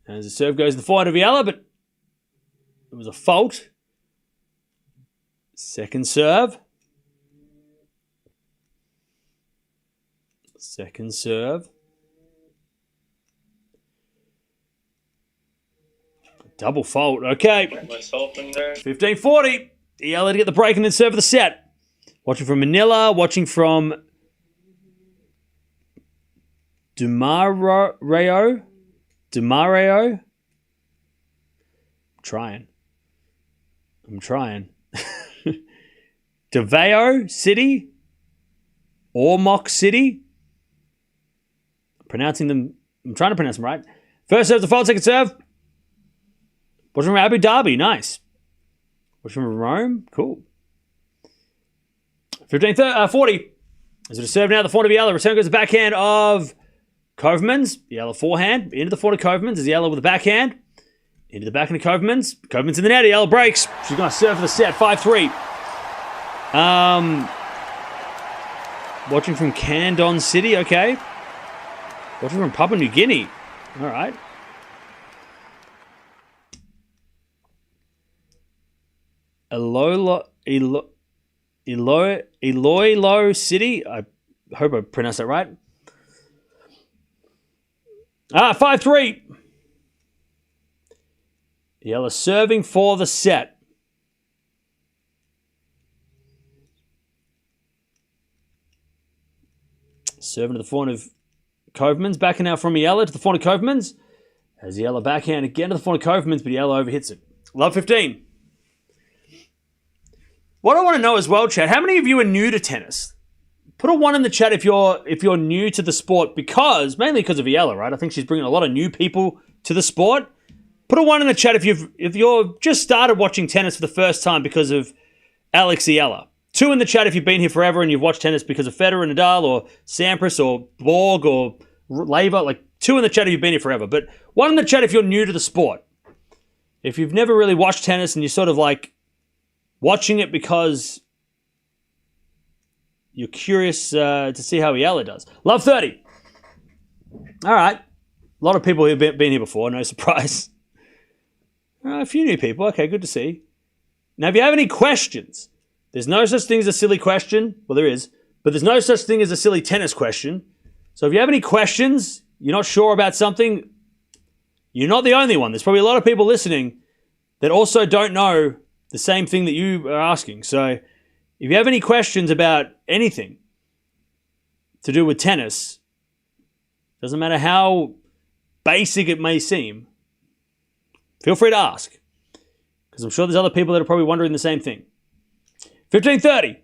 As the serve goes to the forehand of Eala, but it was a fault. Second serve. Second serve. Double fault. Okay. 15-40. Eala to get the break and then serve the set. Watching from Manila. Watching from Dumareo. I'm trying. Davao City. Ormoc City. I'm trying to pronounce them right. First serve, the fault. Second serve. Watching from Abu Dhabi. Nice. Watching from Rome. Cool. 15-40. As it is served now, the forehand of Eala. Return goes to the backhand of Koevermans. Eala forehand. Into the forehand of Koevermans. As Eala with the backhand. Into the backhand of Koevermans. Koevermans in the net. Eala breaks. She's going to serve for the set. 5-3. Watching from Candon City. Okay. Watching from Papua New Guinea. All right. Iloilo City. I hope I pronounced that right. 5-3. Eala serving for the set. Serving to the forehand of Koevermans. Backing out from Eala to the forehand of Koevermans. As Eala backhand again to the forehand of Koevermans, but Eala overhits it. Love 15. What I want to know as well, chat, how many of you are new to tennis? Put a 1 in the chat if you're new to the sport, mainly because of Eala, right? I think she's bringing a lot of new people to the sport. Put a 1 in the chat if you're just started watching tennis for the first time because of Alex Eala. 2 in the chat if you've been here forever and you've watched tennis because of Federer, Nadal, or Sampras, or Borg, or Laver. Like 2 in the chat if you've been here forever. But 1 in the chat if you're new to the sport. If you've never really watched tennis and you're sort of like watching it because you're curious to see how Eala does. Love 30. All right. A lot of people who've been here before, no surprise. A few new people. Okay, good to see. Now, if you have any questions, there's no such thing as a silly question. Well, there is. But there's no such thing as a silly tennis question. So if you have any questions, you're not sure about something, you're not the only one. There's probably a lot of people listening that also don't know the same thing that you are asking. So if you have any questions about anything to do with tennis, doesn't matter how basic it may seem, feel free to ask. Because I'm sure there's other people that are probably wondering the same thing. 15-30.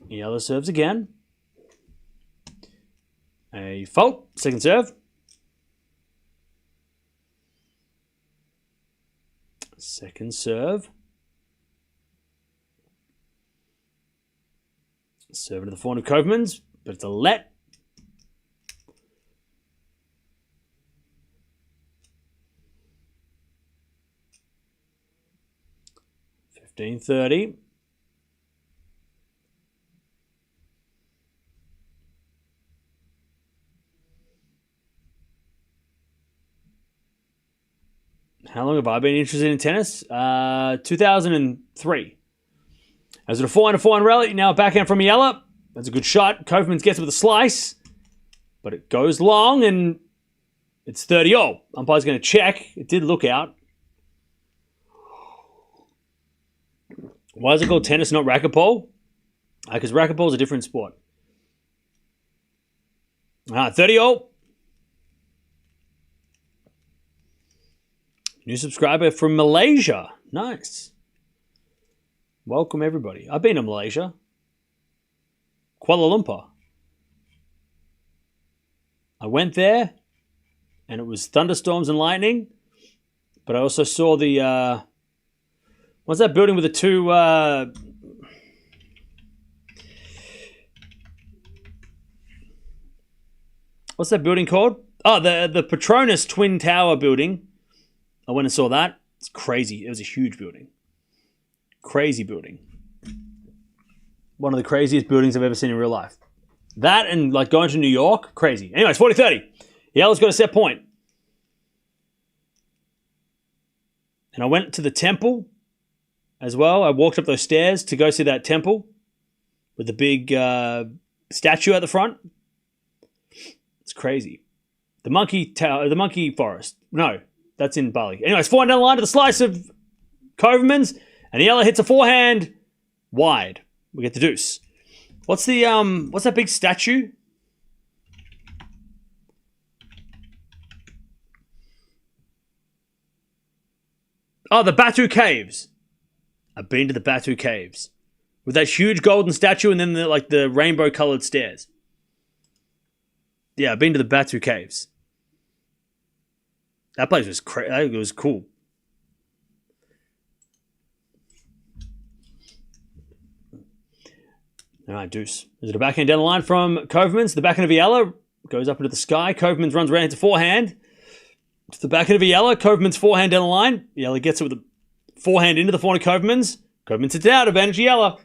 Eala serves again. A fault. Second serve. Second serve. Serve to the forehand of Koevermans, but it's a let. 15:30. How long have I been interested in tennis? 2003. As a forehand rally, now a backhand from Eala. That's a good shot. Koevermans gets it with a slice, but it goes long and it's 30-all. Umpire's going to check. It did look out. Why is it called tennis, not racquetball? Because racquetball is a different sport. 30-all. New subscriber from Malaysia. Nice. Welcome, everybody. I've been to Malaysia. Kuala Lumpur. I went there, and it was thunderstorms and lightning. But I also saw the... what's that building with the two... what's that building called? Oh, the Petronas Twin Tower building. I went and saw that. It's crazy. It was a huge building. Crazy building. One of the craziest buildings I've ever seen in real life. That and like going to New York, crazy. Anyways, 40-30. Eala's got a set point. And I went to the temple as well. I walked up those stairs to go see that temple with the big statue at the front. It's crazy. The monkey tower, the monkey forest. No. That's in Bali. Anyways, forehand down the line to the slice of Koevermans. And Eala hits a forehand wide. We get the deuce. What's that big statue? Oh, the Batu Caves. I've been to the Batu Caves. With that huge golden statue and then the rainbow colored stairs. Yeah, I've been to the Batu Caves. That place was crazy. It was cool. All right, deuce. Is it a backhand down the line from Koevermans? The backhand of Eala goes up into the sky. Koevermans runs around into forehand. To the backhand of Eala. Koevermans forehand down the line. Eala gets it with a forehand into the forehand of Koevermans. Koevermans hits it out. Advantage Eala.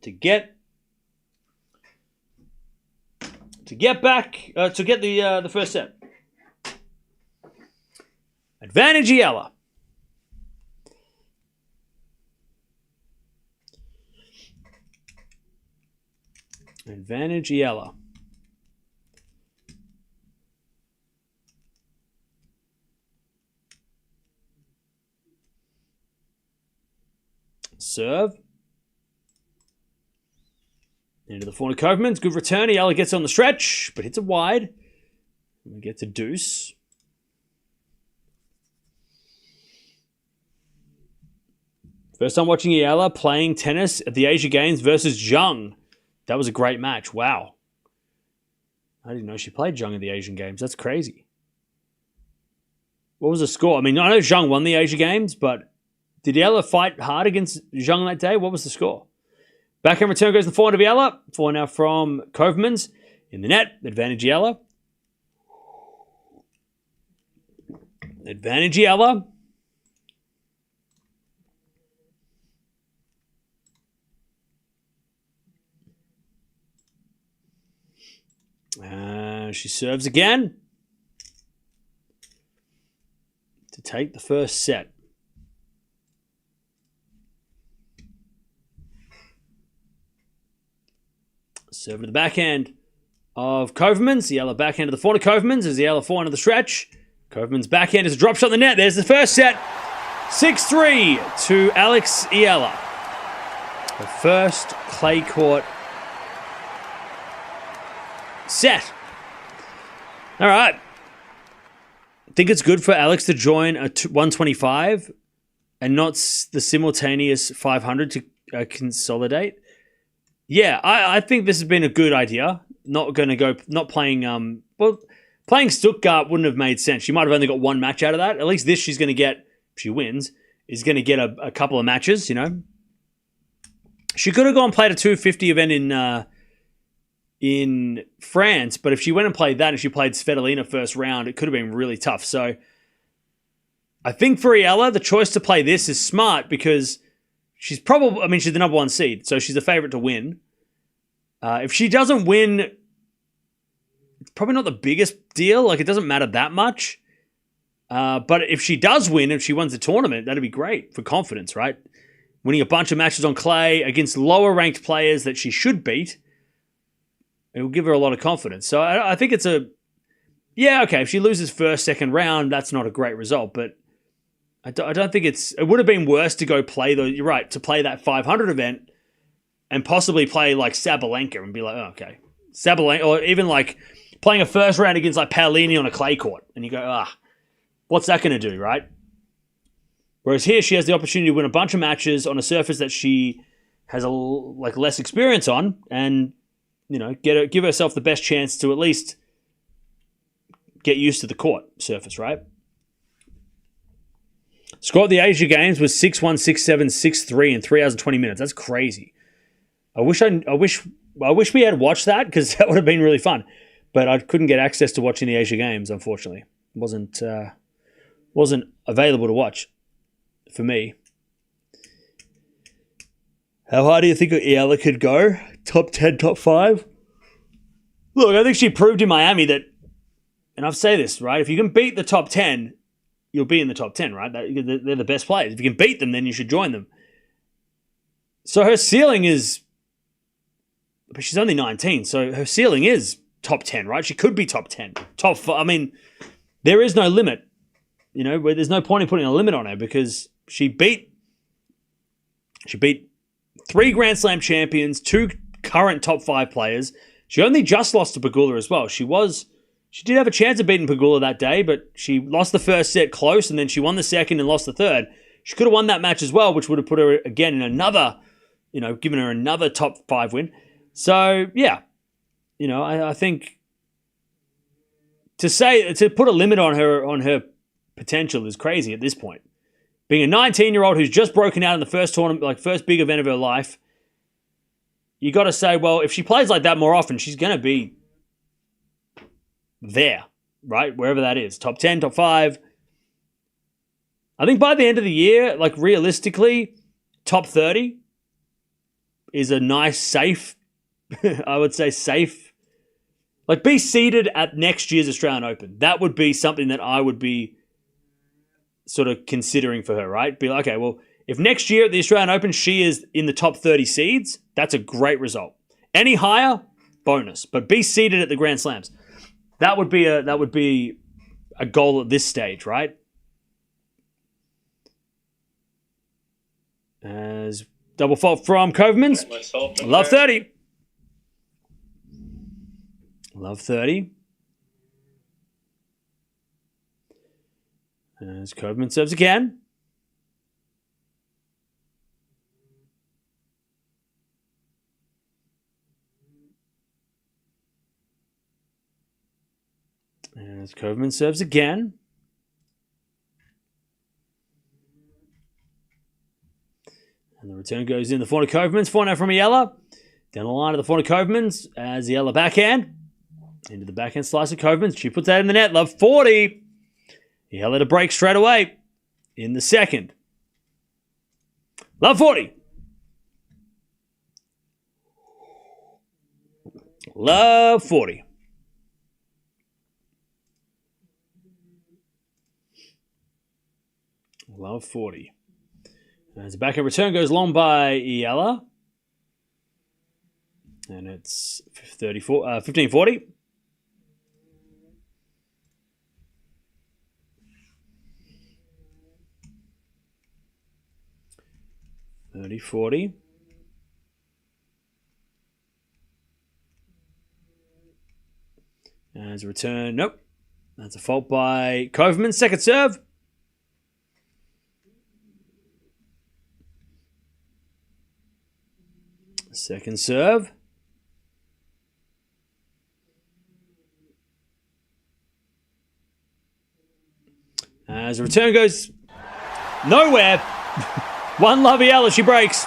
To get the first set. Advantage Eala. Advantage Eala. Serve. Into the forehand of Koevermans. Good return. Eala gets on the stretch, but hits it wide. We get to deuce. First time watching Eala playing tennis at the Asia Games versus Zhang. That was a great match. Wow. I didn't know she played Zhang at the Asian Games. That's crazy. What was the score? I mean, I know Zhang won the Asia Games, but did Eala fight hard against Zhang that day? What was the score? Backhand return goes to the forehand of Eala. Forehand now from Koevermans. In the net, advantage Eala. Advantage Eala. She serves again to take the first set. Serve to the backhand of Koevermans. Eala backhand to the forehand of Koevermans as Eala forehand to the stretch. Koevermans backhand is a drop shot in the net. There's the first set. 6-3 to Alex Eala. The first clay court set. All right. I think it's good for Alex to join a 125 and not the simultaneous 500 to consolidate. Yeah, I think this has been a good idea. Not playing. Playing Stuttgart wouldn't have made sense. She might have only got one match out of that. At least this she's going to get, if she wins, is going to get a couple of matches, you know. She could have gone and played a 250 event in France, but if she went and played that and she played Svitolina first round, it could have been really tough. So I think for Eala, the choice to play this is smart because she's probably, she's the number 1 seed, so she's a favorite to win. If she doesn't win, it's probably not the biggest deal. Like, it doesn't matter that much. But if she does win, if she wins the tournament, that'd be great for confidence, right? Winning a bunch of matches on clay against lower-ranked players that she should beat, it will give her a lot of confidence. So I think it's okay, if she loses first, second round, that's not a great result, but I don't think it would have been worse to go play you're right, to play that 500 event and possibly play like Sabalenka and be like, oh, okay. Sabalenka, or even like playing a first round against like Paolini on a clay court. And you go, what's that going to do, right? Whereas here she has the opportunity to win a bunch of matches on a surface that she has less experience on and, give herself the best chance to at least get used to the court surface, right? Score of the Asia Games was 6-1, 6-7, 6-3 in 3 hours and 20 minutes. That's crazy. I wish we had watched that because that would have been really fun. But I couldn't get access to watching the Asia Games, unfortunately. It wasn't available to watch for me. How high do you think Eala could go? Top 10, top 5? Look, I think she proved in Miami that, and I've said this, right? If you can beat the top 10, you'll be in the top 10, right? They're the best players. If you can beat them, then you should join them. So her ceiling is, but she's only 19, so her ceiling is top 10, right? She could be top 10, top 5. There is no limit, where there's no point in putting a limit on her because she beat 3 Grand Slam champions, 2 current top 5 players. She only just lost to Pegula as well. She did have a chance of beating Pegula that day, but she lost the first set close, and then she won the second and lost the third. She could have won that match as well, which would have put her again in another, given her another top 5 win. So, yeah, I think to put a limit on her potential is crazy at this point. Being a 19-year-old who's just broken out in the first tournament, first big event of her life, you got to say, well, if she plays like that more often, she's going to be there, right? Wherever that is. Top 10, top 5. I think by the end of the year, realistically, top 30 is a nice, safe, I would say safe. Be seated at next year's Australian Open. That would be something that I would be sort of considering for her, right? Be like, okay, well, if next year at the Australian Open she is in the top 30 seeds, that's a great result. Any higher, bonus. But be seated at the Grand Slams. That would be a goal at this stage, right? As double fault from Koevermans. Love 30. Love 30. As Koevermans serves again. As Koevermans serves again. And the return goes in the forehand of Koevermans. Forehand from Eala. Down the line of the forehand of Koevermans as Eala backhand. Into the backhand slice of Koevermans. She puts that in the net. Love 40. Eala to break straight away in the second. Love 40. Love 40. Love 40. As the backhand return goes long by Eala. And it's 15-40. $30-40. As a return, nope. That's a fault by Koevermans. Second serve. Second serve. As a return goes nowhere. One love Eala, she breaks.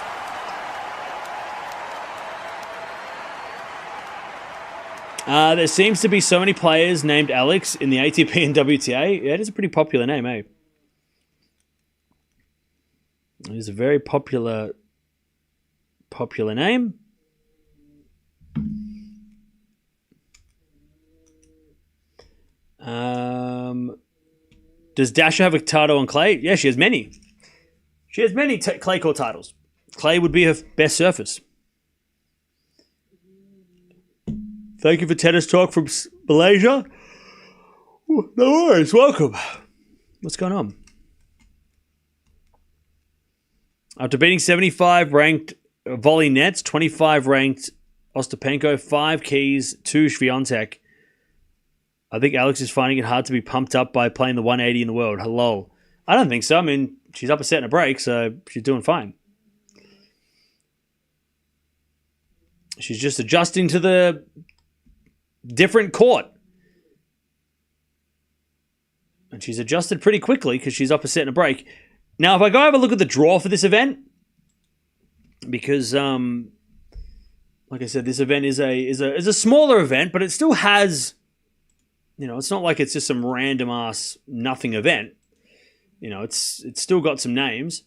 There seems to be so many players named Alex in the ATP and WTA. Yeah, it is a pretty popular name, eh? is a very popular name. Does Dasha have a title on clay? Yeah, she has many. She has many clay court titles. Clay would be her best surface. Thank you for tennis talk from Malaysia. No worries, welcome. What's going on? After beating 75 ranked volley nets, 25 ranked Ostapenko, 5 keys, 2 Swiatek. I think Alex is finding it hard to be pumped up by playing the 180 in the world. Hello. I don't think so. I mean, she's up a set and a break, so she's doing fine. She's just adjusting to the different court. And she's adjusted pretty quickly because she's up a set and a break. Now, if I go have a look at the draw for this event, because, like I said, this event is a smaller event, but it still has, it's not like it's just some random ass nothing event. It's still got some names.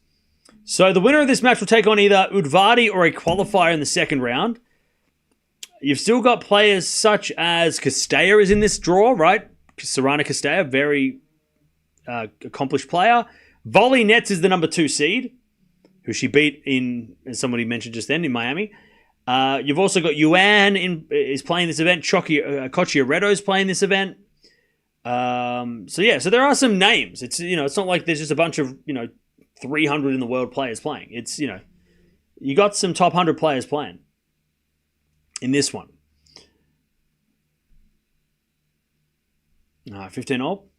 So the winner of this match will take on either Udvardy or a qualifier in the second round. You've still got players such as Castella is in this draw, right? Sorana Castella, very accomplished player. Volley Nets is the number 2 seed, who she beat as somebody mentioned just then, in Miami. You've also got Yuan is playing this event. Cocciaretto is playing this event. So there are some names. It's it's not like there's just a bunch of 300 in the world players playing. It's you got some top 100 players playing in this one. 15 all.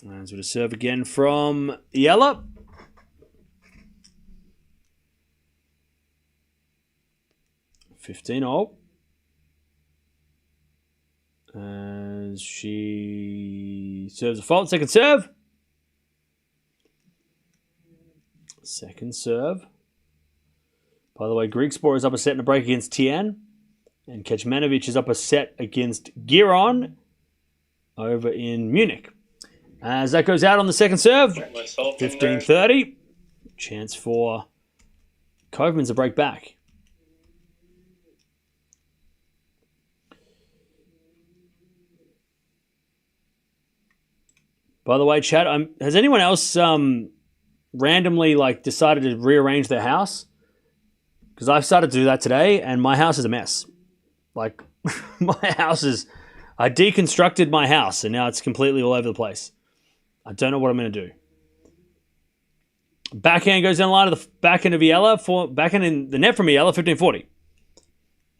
And so to serve again from Eala. $15 as she serves a fault. Second serve. Second serve. By the way, Grigspor is up a set and a break against Tian. And Kecmanovic is up a set against Giron over in Munich. As that goes out on the second serve, 15-30. Chance for Koevermans to break back. By the way, chat, has anyone else randomly decided to rearrange their house? Because I've started to do that today, and my house is a mess. My house is... I deconstructed my house, and now it's completely all over the place. I don't know what I'm going to do. Backhand goes down the line of the backhand of Eala, backhand in the net from Eala, 15-40.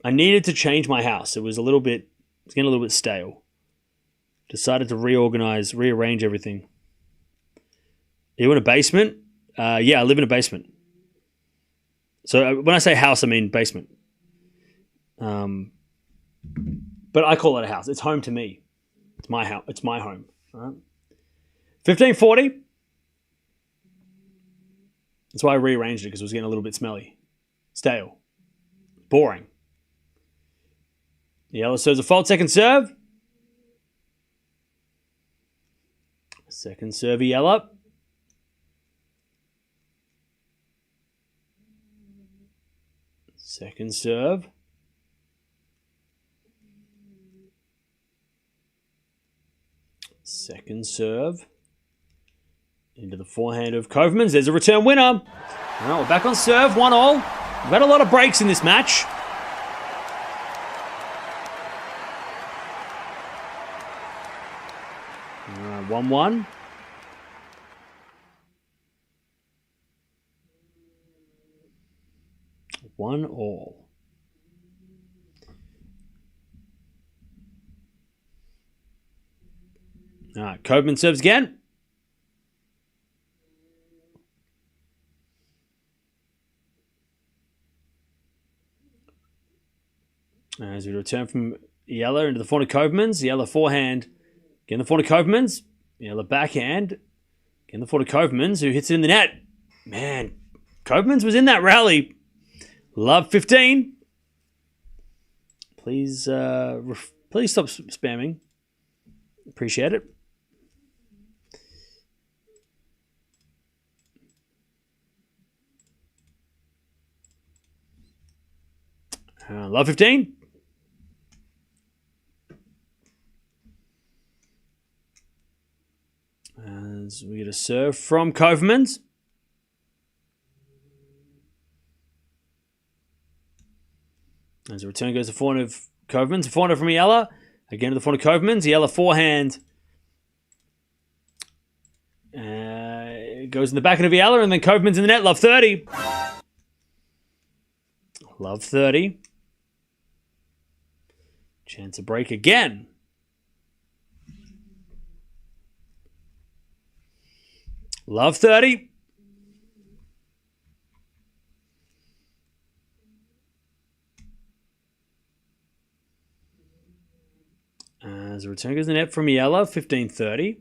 I needed to change my house. It was getting a little bit stale. Decided to rearrange everything. Are you in a basement? Yeah, I live in a basement. So when I say house, I mean basement. But I call it a house. It's home to me. It's my house. It's my home. All right? 15-40. That's why I rearranged it, because it was getting a little bit smelly. Stale. Boring. Eala serves a fault. Second serve. Second serve, Eala. Second serve. Second serve. Into the forehand of Koevermans. There's a return winner. All right, we're back on serve. 1-all. We've had a lot of breaks in this match. All right, 1-1. One all. All right, Koevermans serves again. As we return from Eala into the forehand of Koevermans. Eala forehand. Again, the forehand of Koevermans. Eala backhand. Again, the forehand of Koevermans, who hits it in the net. Man, Koevermans was in that rally. Love 15. Please stop spamming. Appreciate it. Love 15. As we get a serve from Koevermans. As a return goes to forehand of Koevermans. Forehand from Eala. Again to the forehand of Koevermans. Eala forehand. Goes in the backhand of Eala, and then Koevermans in the net. Love 30. Love 30. Chance of break again. Love 30. As a return goes the net from Eala, 15-30.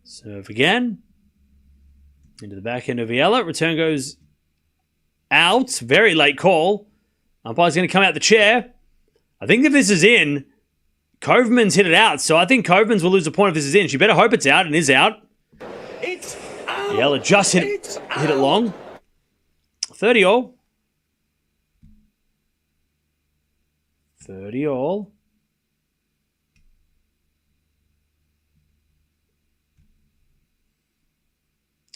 Serve again. Into the backhand of Eala. Return goes out. Very late call. Umpire's going to come out the chair. I think if this is in, Koevermans hit it out. So I think Koevermans will lose a point if this is in. She better hope it's out, and is out. It's out. Eala just hit it long. 30 all. 30 all.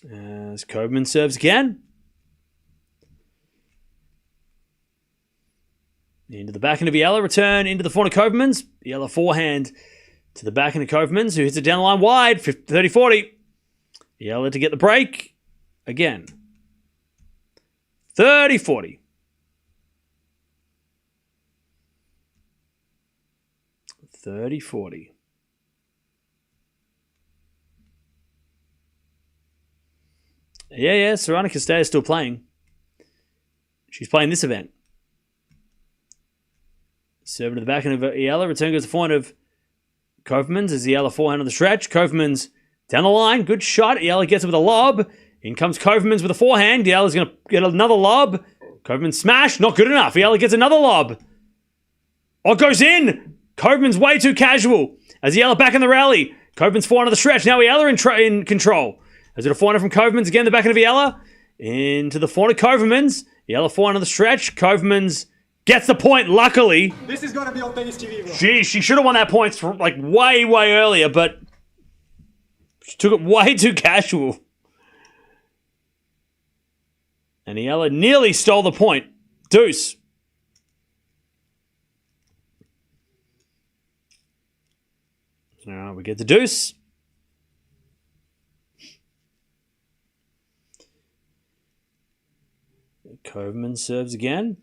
As Koevermans serves again. Into the backhand of Eala. Return into the forehand of Koevermans. Eala forehand to the backhand of Koevermans, who hits it down the line wide. 30-40. Eala to get the break. Again. 30-40. 30-40. Yeah, Aryana Sabalenka is still playing. She's playing this event. Serving to the backhand of Eala. Return goes to the forehand of Koevermans as Eala forehand on the stretch. Koevermans down the line. Good shot. Eala gets it with a lob. In comes Koevermans with a forehand. Eala's going to get another lob. Koevermans smash. Not good enough. Eala gets another lob. Oh, it goes in. Koevermans way too casual. As Eala back in the rally. Koevermans forehand on the stretch. Now Eala in control. As it a forehand from Koevermans. Again, the backhand of Eala. Into the forehand of Koevermans. Eala forehand on the stretch. Koevermans gets the point, luckily. This is going to be on tennis TV, bro. Gee, she should have won that point from, like, way earlier, but she took it way too casual. And Eala nearly stole the point. Deuce. Now we get the deuce. Koevermans serves again.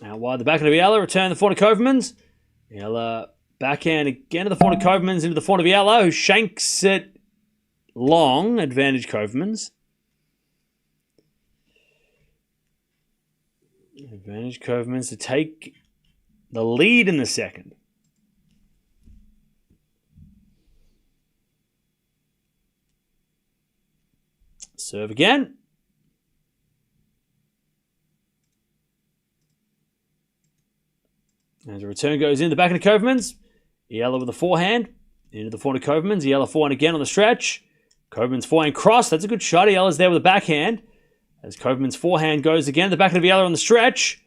Out wide, the backhand of Eala. Return the forehand of Koevermans. Eala backhand again to the forehand of Koevermans into the forehand of Eala, who shanks it long. Advantage Koevermans. Advantage Koevermans to take the lead in the second. Serve again. As a return goes in, the backhand of Koevermans. Eala with the forehand. Into the forehand of Koevermans. Eala forehand again on the stretch. Koevermans forehand cross. That's a good shot. Eala's there with the backhand. As Koevermans forehand goes again. The backhand of Eala on the stretch.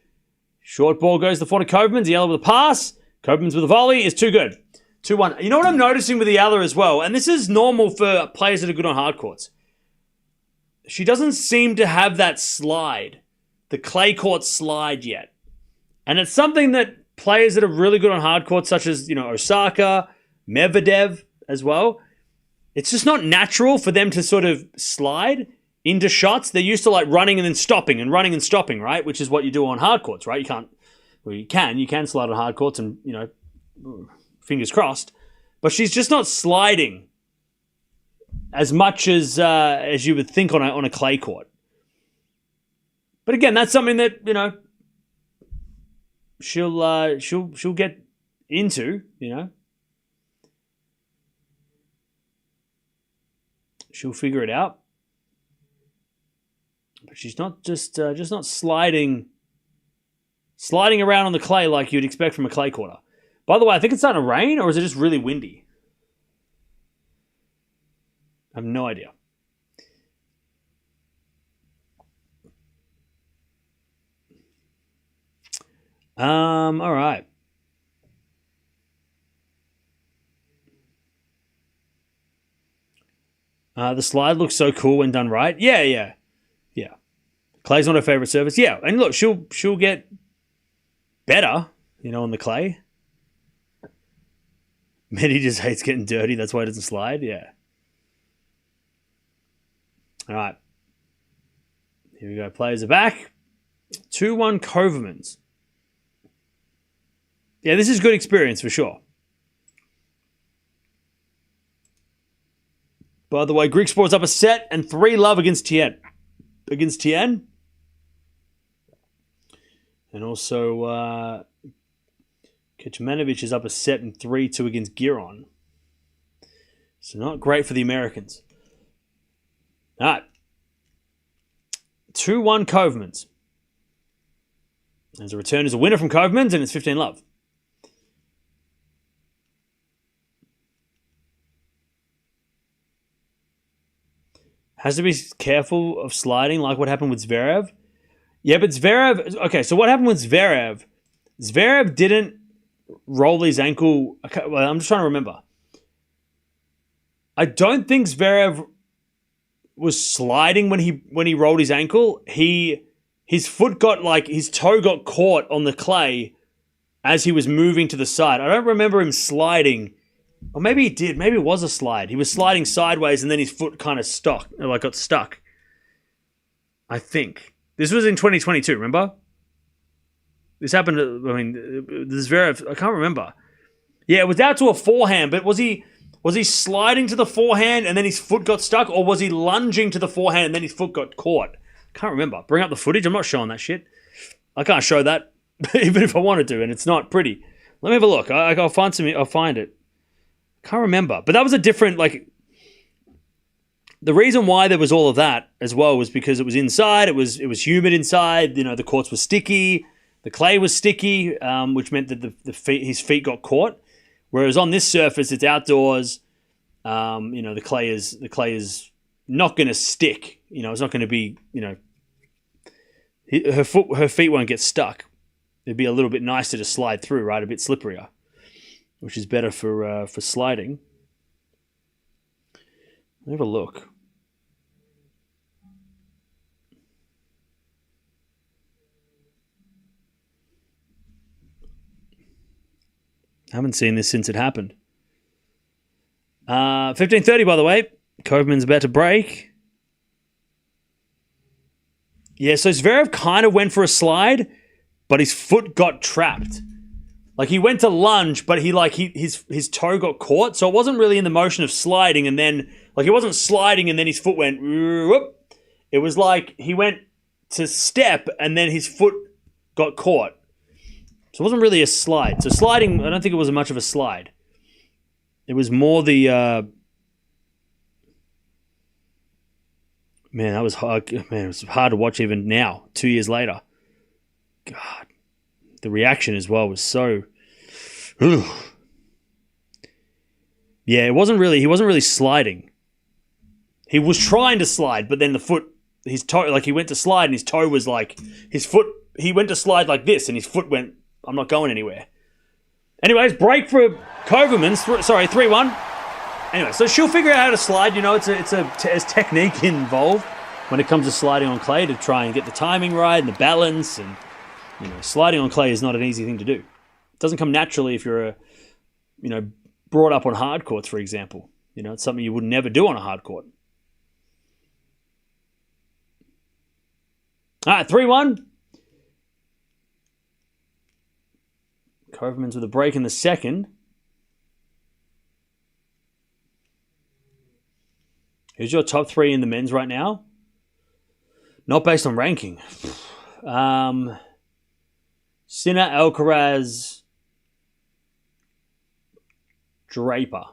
Short ball goes to the forehand of Koevermans. Eala with a pass. Koevermans with a volley is too good. 2-1. You know what I'm noticing with Eala as well? And this is normal for players that are good on hard courts. She doesn't seem to have that slide. The clay court slide yet. And it's something that players that are really good on hard courts, such as, Osaka, Medvedev as well, it's just not natural for them to sort of slide into shots. They're used to like running and then stopping and running and stopping, right? Which is what you do on hard courts, right? You can slide on hard courts and, fingers crossed. But she's just not sliding as much as you would think on a clay court. But again, that's something that, she'll get into, She'll figure it out. But she's not just not sliding around on the clay like you'd expect from a clay quarter. By the way, I think it's starting to rain, or is it just really windy? I have no idea. All right. The slide looks so cool when done right. Yeah. Clay's not her favorite surface. Yeah, and look, she'll get better, on the clay. Mehdi just hates getting dirty. That's why it doesn't slide. Yeah. All right. Here we go. Players are back. 2-1 Koevermans. Yeah, this is good experience for sure. By the way, Greek Sports up a set and 3-love against Tien. And also, Kecmanovic is up a set and 3-2 against Giron. So not great for the Americans. All right. 2-1 Koevermans. There's a return as a winner from Koevermans, and it's 15-love. Has to be careful of sliding, like what happened with Zverev. Yeah, but Zverev... Okay, so what happened with Zverev? Zverev didn't roll his ankle... Okay, well, I'm just trying to remember. I don't think Zverev was sliding when he rolled his ankle. His foot got his toe got caught on the clay as he was moving to the side. I don't remember him sliding. Or maybe he did. Maybe it was a slide. He was sliding sideways and then his foot kind of got stuck. I think. This was in 2022, remember? This happened, this Zverev, I can't remember. Yeah, it was out to a forehand, but was he sliding to the forehand and then his foot got stuck, or was he lunging to the forehand and then his foot got caught? Can't remember. Bring up the footage. I'm not showing that shit. I can't show that, even if I wanted to, and it's not pretty. Let me have a look. I'll find it. Can't remember. But that was a different, the reason why there was all of that as well was because it was inside. It was humid inside. The courts were sticky. The clay was sticky, which meant that his feet got caught. Whereas on this surface, it's outdoors. The clay is not going to stick. It's not going to be. Her feet won't get stuck. It'd be a little bit nicer to slide through, right? A bit slipperier, which is better for sliding. Have a look. I haven't seen this since it happened. 15:30, by the way. Koevermans about to break. Yeah, so Zverev kind of went for a slide, but his foot got trapped. He went to lunge, but his toe got caught, so it wasn't really in the motion of sliding, and then he wasn't sliding and then his foot went whoop. It was he went to step and then his foot got caught. So it wasn't really a slide. So sliding, I don't think it was much of a slide. It was more the man, that was hard. Man, it was hard to watch even now, 2 years later. God. The reaction as well was so. Ugh. Yeah, he wasn't really sliding. He was trying to slide, but then his toe, he went to slide and his toe was his foot, he went to slide like this and his foot went, I'm not going anywhere. Anyways, break for Koevermans, 3-1. Anyway, so she'll figure out how to slide. There's technique involved when it comes to sliding on clay to try and get the timing right and the balance, and sliding on clay is not an easy thing to do. It doesn't come naturally if you're brought up on hard courts, for example. It's something you would never do on a hard court. All right, 3-1. Koevermans with a break in the second. Who's your top three in the men's right now? Not based on ranking. Sinner, Alcaraz, Draper.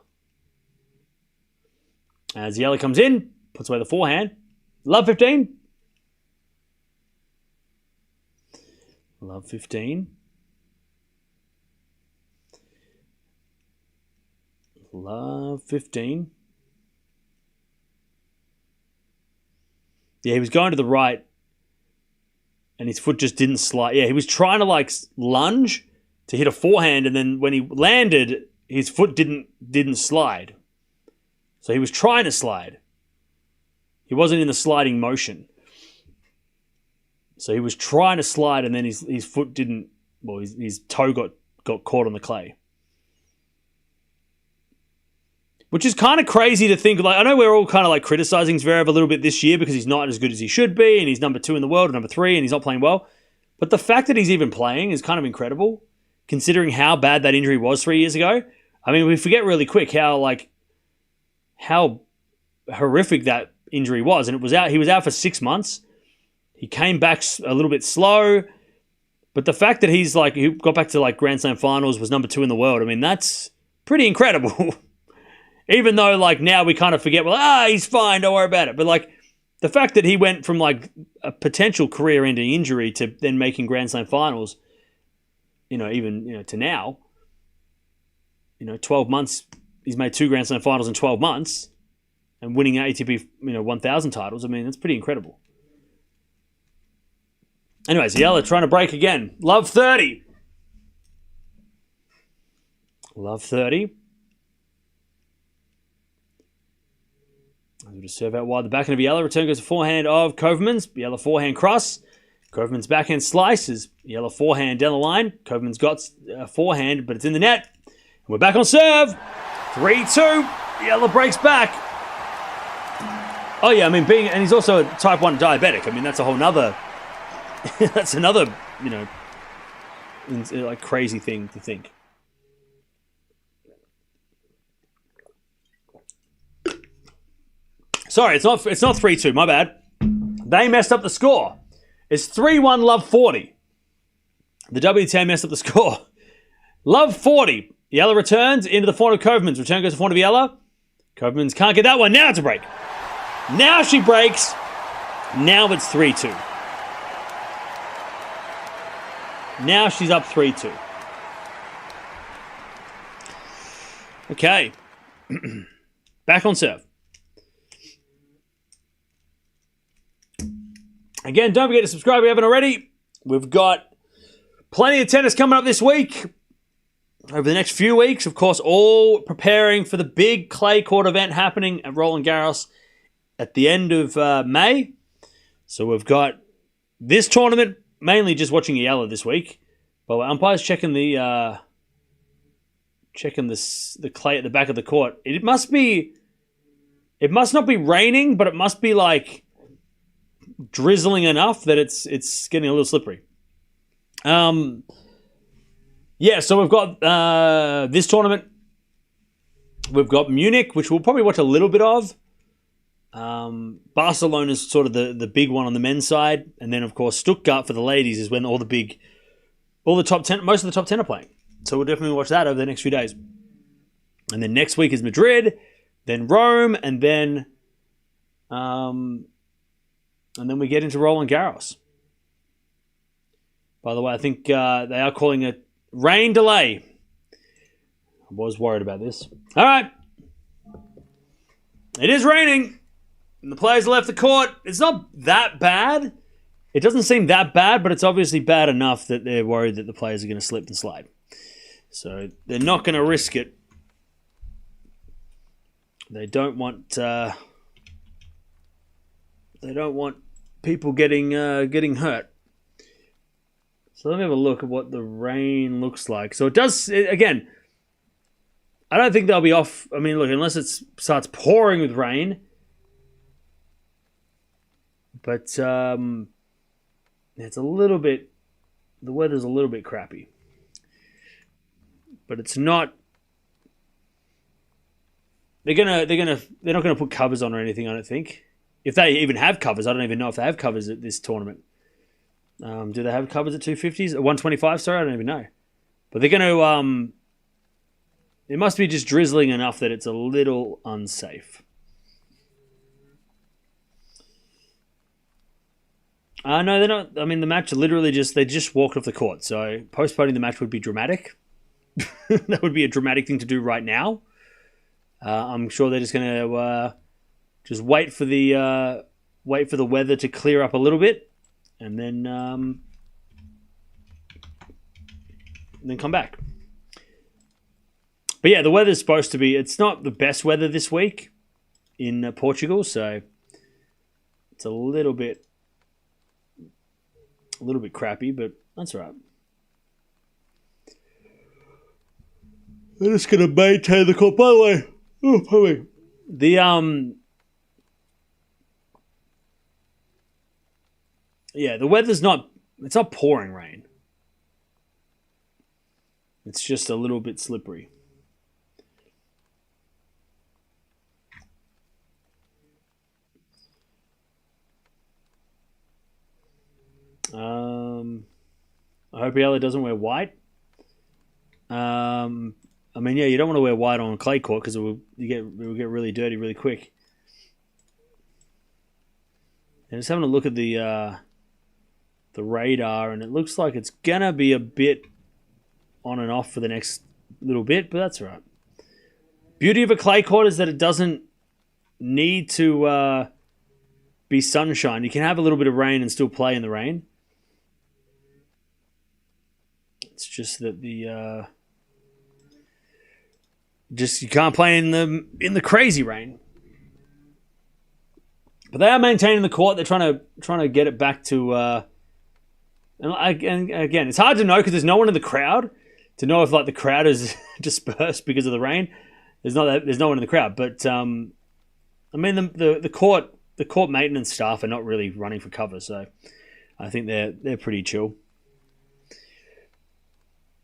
As Eala comes in, puts away the forehand. Love 15. Love 15. Love 15. Yeah, he was going to the right and his foot just didn't slide. Yeah, he was trying to like lunge to hit a forehand, and then when he landed, his foot didn't slide. So he was trying to slide. He wasn't in the sliding motion. So he was trying to slide, and then his foot didn't. Well, his toe got caught on the clay. Which is kind of crazy to think. Like, I know we're all kind of like criticizing Zverev a little bit this year because he's not as good as he should be, and he's number 2 in the world, or number 3, and he's not playing well. But the fact that he's even playing is kind of incredible, considering how bad that injury was 3 years ago. I mean, we forget really quick how horrific that injury was, and it was out. He was out for 6 months. He came back a little bit slow, but the fact that he got back to like Grand Slam finals, was number 2 in the world. I mean, that's pretty incredible. Even though, like, now we kind of forget, well, he's fine, don't worry about it. But, like, the fact that he went from, like, a potential career-ending injury to then making Grand Slam finals, to now, 12 months, he's made 2 Grand Slam finals in 12 months and winning ATP, 1,000 titles. I mean, that's pretty incredible. Anyways, Eala trying to break again. Love 30. Love 30. To serve out wide the backhand of Eala. Return goes to forehand of Koevermans. Eala forehand cross. Koevermans backhand slices. Eala forehand down the line. Koevermans got a forehand, but it's in the net. And we're back on serve. 3-2. Eala breaks back. Oh yeah, I mean, and he's also a type 1 diabetic. I mean, that's a whole nother. That's another, like crazy thing to think. Sorry, it's not 3-2, my bad. They messed up the score. It's 3-1 Love 40. The WTA messed up the score. Love 40. Eala returns into the forehand of Koevermans. Return goes to forehand of Eala. Koevermans can't get that one. Now it's a break. Now she breaks. Now it's 3-2. Now she's up 3-2. Okay. Back on serve. Again, don't forget to subscribe if you haven't already. We've got plenty of tennis coming up this week. Over the next few weeks, of course, all preparing for the big clay court event happening at Roland Garros at the end of May. So we've got this tournament, mainly just watching Eala this week. But umpires checking the clay at the back of the court. It must not be raining, but it must be like drizzling enough that it's getting a little slippery. So we've got this tournament. We've got Munich, which we'll probably watch a little bit of. Barcelona is sort of the big one on the men's side, and then of course Stuttgart for the ladies is when most of the top 10 are playing. So we'll definitely watch that over the next few days. And then next week is Madrid, then Rome, and then we get into Roland Garros. By the way, I think they are calling it rain delay. I was worried about this. All right. It is raining. And the players left the court. It's not that bad. It doesn't seem that bad, but it's obviously bad enough that they're worried that the players are going to slip and slide. So they're not going to risk it. They don't want people getting hurt. So let me have a look at what the rain looks like. So again, I don't think they'll be off. I mean, look, unless it starts pouring with rain. But it's a little bit, the weather's a little bit crappy. But it's not, they're not gonna put covers on or anything, I don't think. If they even have covers, I don't even know if they have covers at this tournament. Do they have covers at 250s? 125, sorry, I don't even know. But they're going to... it must be just drizzling enough that it's a little unsafe. No, they're not. I mean, the match literally they just walked off the court. So postponing the match would be dramatic. That would be a dramatic thing to do right now. I'm sure they're just going to just wait for the weather to clear up a little bit, and then come back. But yeah, the weather's supposed to be. It's not the best weather this week in Portugal, so it's a little bit crappy, but that's all right. They're just going to maintain the court. By the way, the weather's not. It's not pouring rain. It's just a little bit slippery. I hope Eala doesn't wear white. I mean, yeah, you don't want to wear white on a clay court because it will get really dirty really quick. And just having a look at the radar, and it looks like it's gonna be a bit on and off for the next little bit, but that's all right. Beauty of a clay court is that it doesn't need to be sunshine. You can have a little bit of rain and still play in the rain. It's just that you can't play in the crazy rain. But they are maintaining the court. They're trying to get it back to. And again, it's hard to know because there's no one in the crowd to know if the crowd is dispersed because of the rain. There's no one in the crowd, but I mean the court maintenance staff are not really running for cover, so I think they're pretty chill.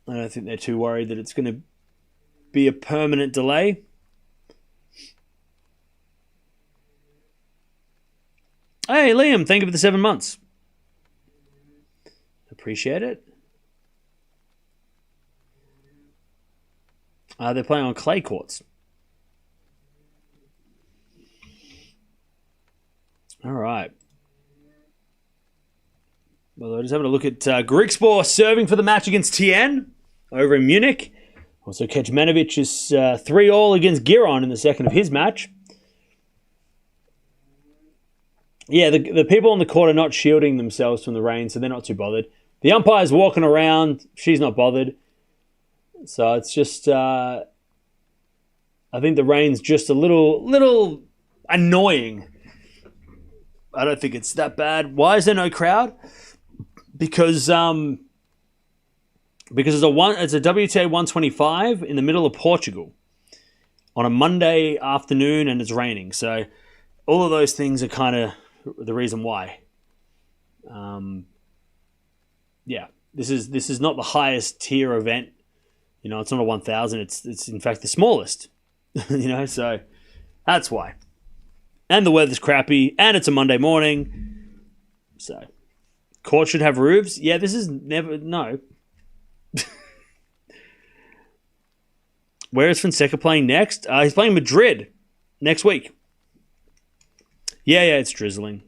I don't think they're too worried that it's going to be a permanent delay. Hey, Liam, thank you for the 7 months. Appreciate it. They're playing on clay courts. All right. Well, I'm just having a look at Griekspoor serving for the match against Tien over in Munich. Also, Kecmanovic is 3-all against Giron in the second of his match. Yeah, the people on the court are not shielding themselves from the rain, so they're not too bothered. The umpire's walking around. She's not bothered. So it's just... I think the rain's just a little annoying. I don't think it's that bad. Why is there no crowd? Because it's a WTA 125 in the middle of Portugal on a Monday afternoon, and it's raining. So all of those things are kind of the reason why. Yeah, this is not the highest tier event. You know, it's not a 1,000. It's in fact the smallest. You know, so that's why. And the weather's crappy, and it's a Monday morning. So, court should have roofs. Yeah, this is never... No. Where is Fonseca playing next? He's playing Madrid next week. Yeah, it's drizzling.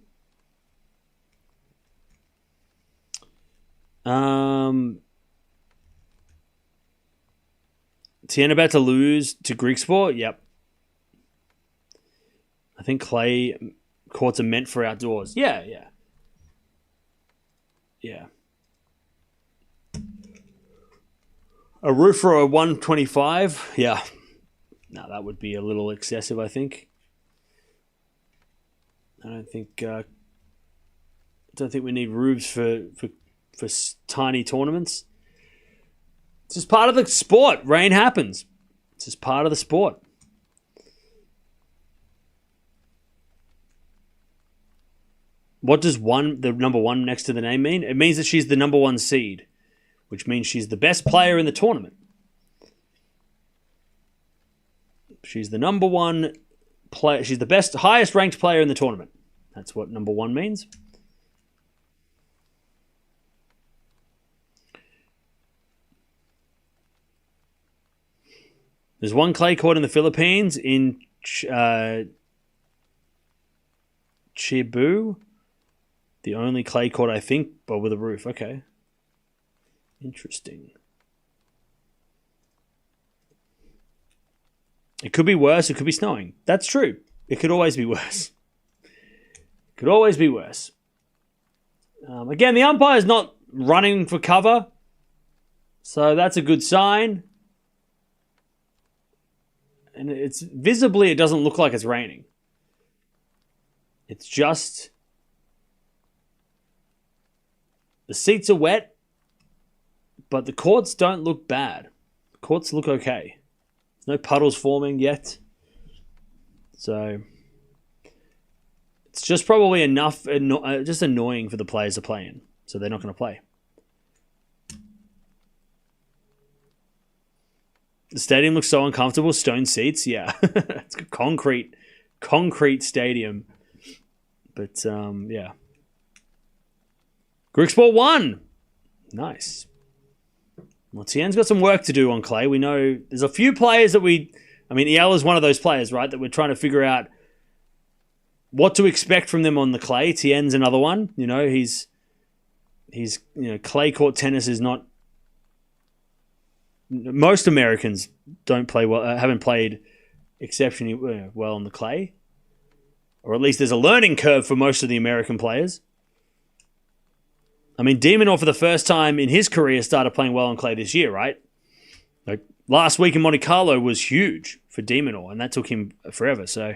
Tien about to lose to Griekspoor? Yep. I think clay courts are meant for outdoors. Yeah. A roof for a 125? Yeah. No, that would be a little excessive, I think. I don't think we need roofs for tiny tournaments. It's just part of the sport. Rain happens. It's just part of the sport. What does the number one next to the name mean? It means that she's the number one seed, which means she's the best player in the tournament. She's the number one player. She's the highest ranked player in the tournament. That's what number one means. There's one clay court in the Philippines in Cebu. The only clay court, I think, but with a roof. Okay. Interesting. It could be worse. It could be snowing. That's true. It could always be worse. Could always be worse. Again, the umpire is not running for cover, so that's a good sign. And it's visibly, it doesn't look like it's raining. It's just the seats are wet, but the courts don't look bad. The courts look okay. There's no puddles forming yet. So it's just probably enough, just annoying for the players to play in. So they're not going to play. The stadium looks so uncomfortable. Stone seats, yeah. It's a concrete stadium. But, yeah. Greek Sport 1. Nice. Well, Tien's got some work to do on clay. We know there's a few players that Eala's one of those players, right, that we're trying to figure out what to expect from them on the clay. Tien's another one. You know, he's clay court tennis is not. Most Americans don't play well, haven't played exceptionally well on the clay, or at least there's a learning curve for most of the American players. I mean, de Minaur for the first time in his career started playing well on clay this year, right? Like last week in Monte Carlo was huge for de Minaur, and that took him forever. So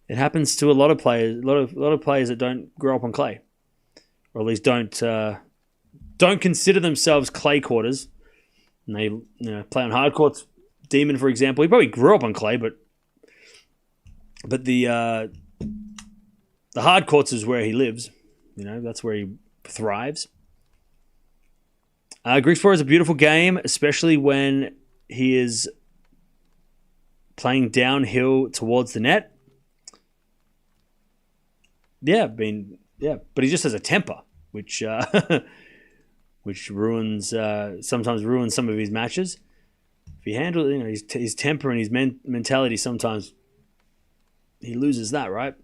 it happens to a lot of players, a lot of players that don't grow up on clay, or at least don't consider themselves clay courters. And they play on hard courts. Demon, for example, he probably grew up on clay, but the hard courts is where he lives. You know, that's where he thrives. Greek Sport is a beautiful game, especially when he is playing downhill towards the net. Yeah, but he just has a temper, which sometimes ruins some of his matches. If he handles, his temper and his mentality, sometimes he loses that, right?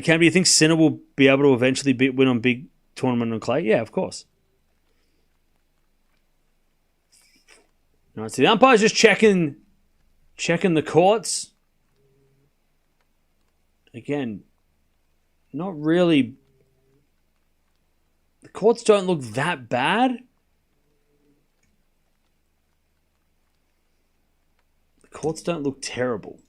Cam, do you think Sinner will be able to eventually win on big tournament on clay? Yeah, of course. All right, so the umpire's just checking the courts. Again, not really. The courts don't look that bad. The courts don't look terrible.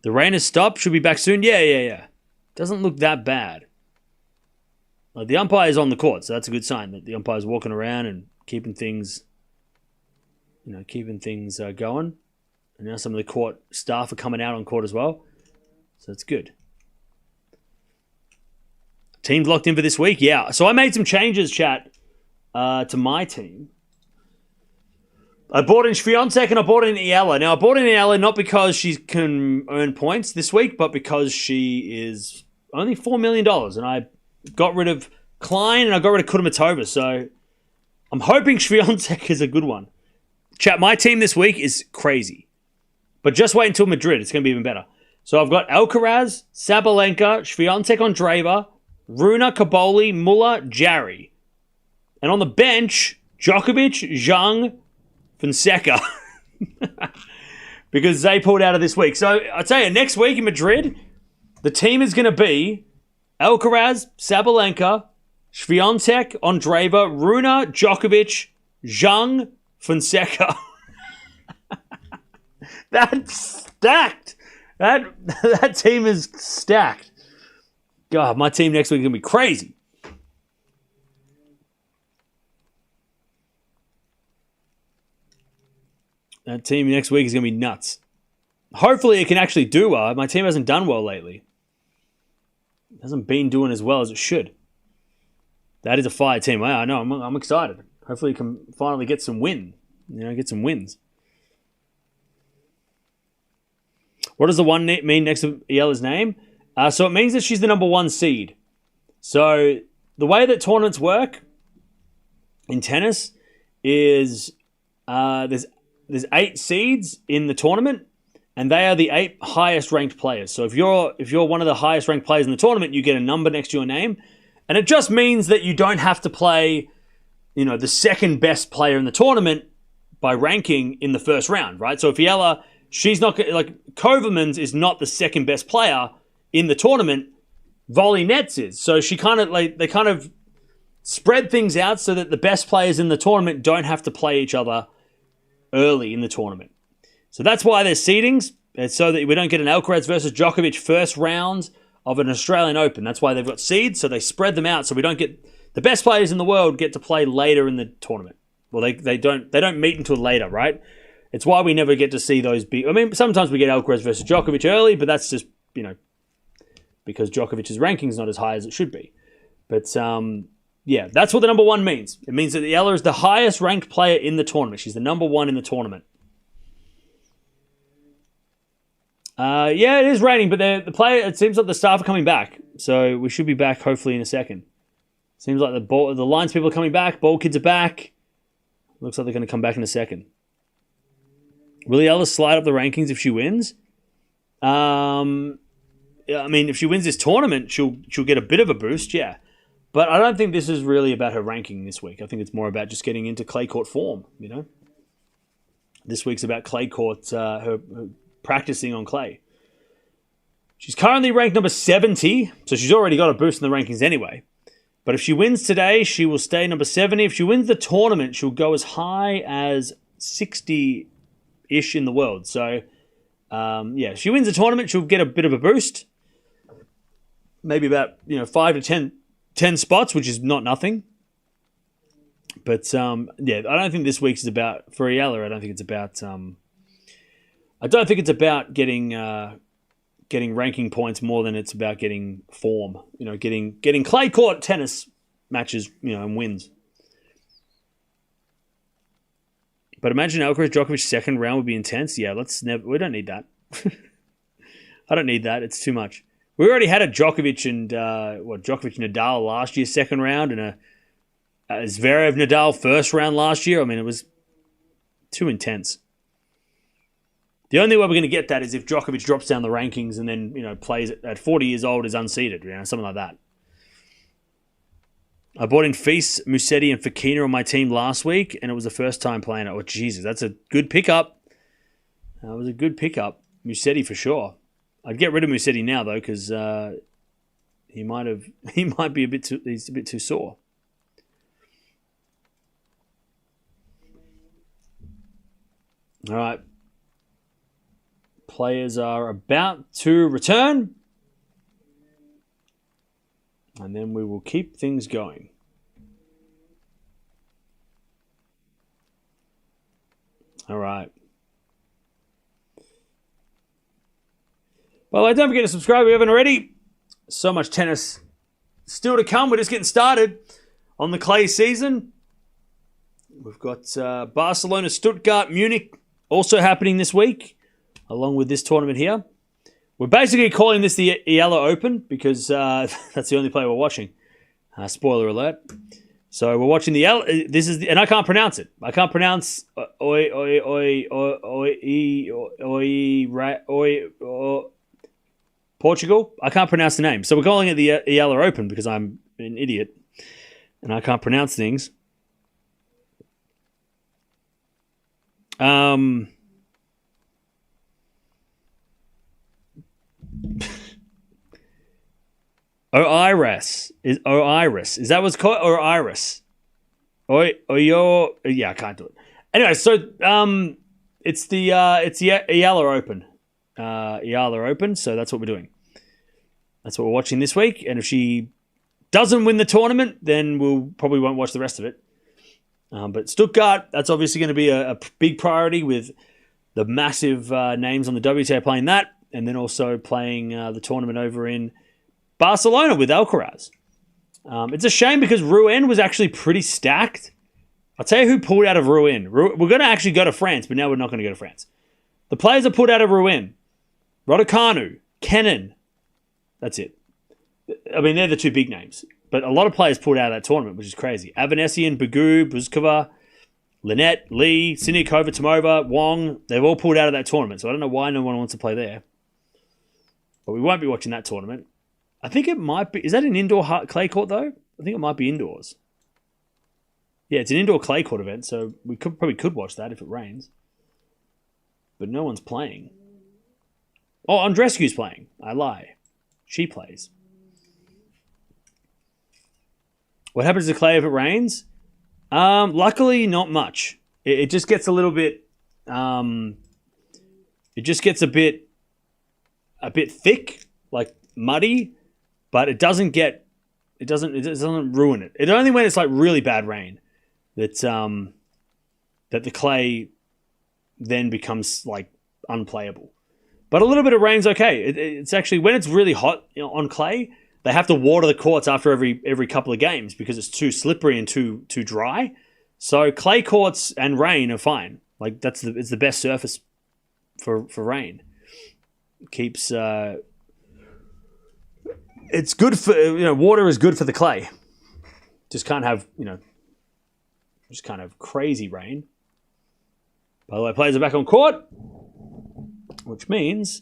The rain has stopped. Should be back soon. Yeah. Doesn't look that bad. Like the umpire is on the court, so that's a good sign that the umpire is walking around and keeping things going. And now some of the court staff are coming out on court as well. So it's good. Team's locked in for this week? Yeah. So I made some changes, chat, to my team. I bought in Swiatek and I bought in Eala. Now, I bought in Eala not because she can earn points this week, but because she is only $4 million. And I got rid of Klein and I got rid of Kudermetova. So I'm hoping Swiatek is a good one. Chat, my team this week is crazy. But just wait until Madrid. It's going to be even better. So I've got Alcaraz, Sabalenka, Swiatek Andreeva, Runa, Kaboli, Muller, Jarry. And on the bench, Djokovic, Zhang, Fonseca. Because they pulled out of this week. So I tell you, next week in Madrid, the team is going to be Alcaraz, Sabalenka, Swiatek, Andreeva, Runa, Djokovic, Zhang, Fonseca. That's stacked. That team is stacked. God, my team next week is going to be crazy. That team next week is going to be nuts. Hopefully it can actually do well. My team hasn't done well lately. It hasn't been doing as well as it should. That is a fire team. I know. I'm excited. Hopefully it can finally get some wins. Get some wins. What does the 1 mean next to Eala's name? So it means that she's the number 1 seed. So the way that tournaments work in tennis is there's 8 seeds in the tournament, and they are the 8 highest ranked players. So if you're one of the highest ranked players in the tournament, you get a number next to your name, and it just means that you don't have to play, the second best player in the tournament by ranking in the first round, right? So if Eala, she's not like Koevermans is not the second best player in the tournament. Volley Nets is. So they kind of spread things out so that the best players in the tournament don't have to play each other early in the tournament. So that's why there's seedings. It's so that we don't get an Alcaraz versus Djokovic first round of an Australian Open. That's why they've got seeds. So they spread them out so we don't get the best players in the world get to play later in the tournament. Well, they don't meet until later, right? It's why we never get to see those big. I mean, sometimes we get Alcaraz versus Djokovic early, but that's just because Djokovic's ranking is not as high as it should be. But yeah, that's what the number 1 means. It means that Eala is the highest ranked player in the tournament. She's the number 1 in the tournament. Yeah, it is raining, but the player. It seems like the staff are coming back, so we should be back hopefully in a second. Seems like the lines people are coming back. Ball kids are back. Looks like they're going to come back in a second. Will Eala slide up the rankings if she wins? I mean, if she wins this tournament, she'll get a bit of a boost, yeah. But I don't think this is really about her ranking this week. I think it's more about just getting into clay court form, This week's about clay court, her practicing on clay. She's currently ranked number 70, so she's already got a boost in the rankings anyway. But if she wins today, she will stay number 70. If she wins the tournament, she'll go as high as 60-ish in the world. So, if she wins the tournament, she'll get a bit of a boost. Maybe about 5 to 10 spots, which is not nothing. But I don't think this week's is about for Eala. I don't think it's about getting ranking points more than it's about getting form. Getting clay court tennis matches, and wins. But imagine Alcaraz Djokovic's second round would be intense. Yeah, we don't need that. I don't need that. It's too much. We already had a Djokovic and Djokovic Nadal last year second round, and a Zverev Nadal first round last year. I mean, it was too intense. The only way we're going to get that is if Djokovic drops down the rankings and then plays at 40 years old is unseeded, something like that. I bought in Feast, Musetti, and Fekina on my team last week, and it was the first time playing it. Oh, Jesus, that's a good pickup. That was a good pickup. Musetti for sure. I'd get rid of Musetti now though, because he might be he's a bit too sore. All right. Players are about to return. And then we will keep things going. All right. Well, don't forget to subscribe if you haven't already. So much tennis still to come. We're just getting started on the clay season. We've got Barcelona, Stuttgart, Munich also happening this week, along with this tournament here. We're basically calling this the Eala Open because that's the only play we're watching. Spoiler alert. So we're watching the Eala. And I can't pronounce it. I can't pronounce Portugal. I can't pronounce the name. So we're calling it the Eala Open because I'm an idiot and I can't pronounce things. Oeiras. Is that what's called? Or Iris? Yeah, I can't do it. Anyway, so it's the Eala Open. Eala Open, so that's what we're doing. That's what we're watching this week. And if she doesn't win the tournament, then we'll probably won't watch the rest of it. But Stuttgart, that's obviously going to be a big priority with the massive names on the WTA playing that, and then also playing the tournament over in Barcelona with Alcaraz. It's a shame because Rouen was actually pretty stacked. I'll tell you who pulled out of Rouen. We're going to actually go to France, but now we're not going to go to France. The players that pulled out of Rouen. Raducanu, Kennan. That's it. I mean, they're the two big names. But a lot of players pulled out of that tournament, which is crazy. Avanesian, Bagu, Buzkova, Lynette, Lee, Siniakova, Tomova, Wong. They've all pulled out of that tournament. So I don't know why no one wants to play there. But we won't be watching that tournament. I think it might be... Is that an indoor clay court, though? I think it might be indoors. Yeah, it's an indoor clay court event, so we probably could watch that if it rains. But no one's playing. Oh, Andreescu's playing. I lie. She plays. What happens to clay if it rains? Luckily, not much. It just gets a little bit... it just gets a bit thick, like muddy, but it doesn't get... It doesn't ruin it. It's only when it's like really bad rain that the clay then becomes like unplayable. But a little bit of rain's okay. It's actually when it's really hot on clay, they have to water the courts after every couple of games because it's too slippery and too dry. So clay courts and rain are fine. Like it's the best surface for rain. Keeps it's good for water is good for the clay. Just can't have just kind of crazy rain. By the way, players are back on court, which means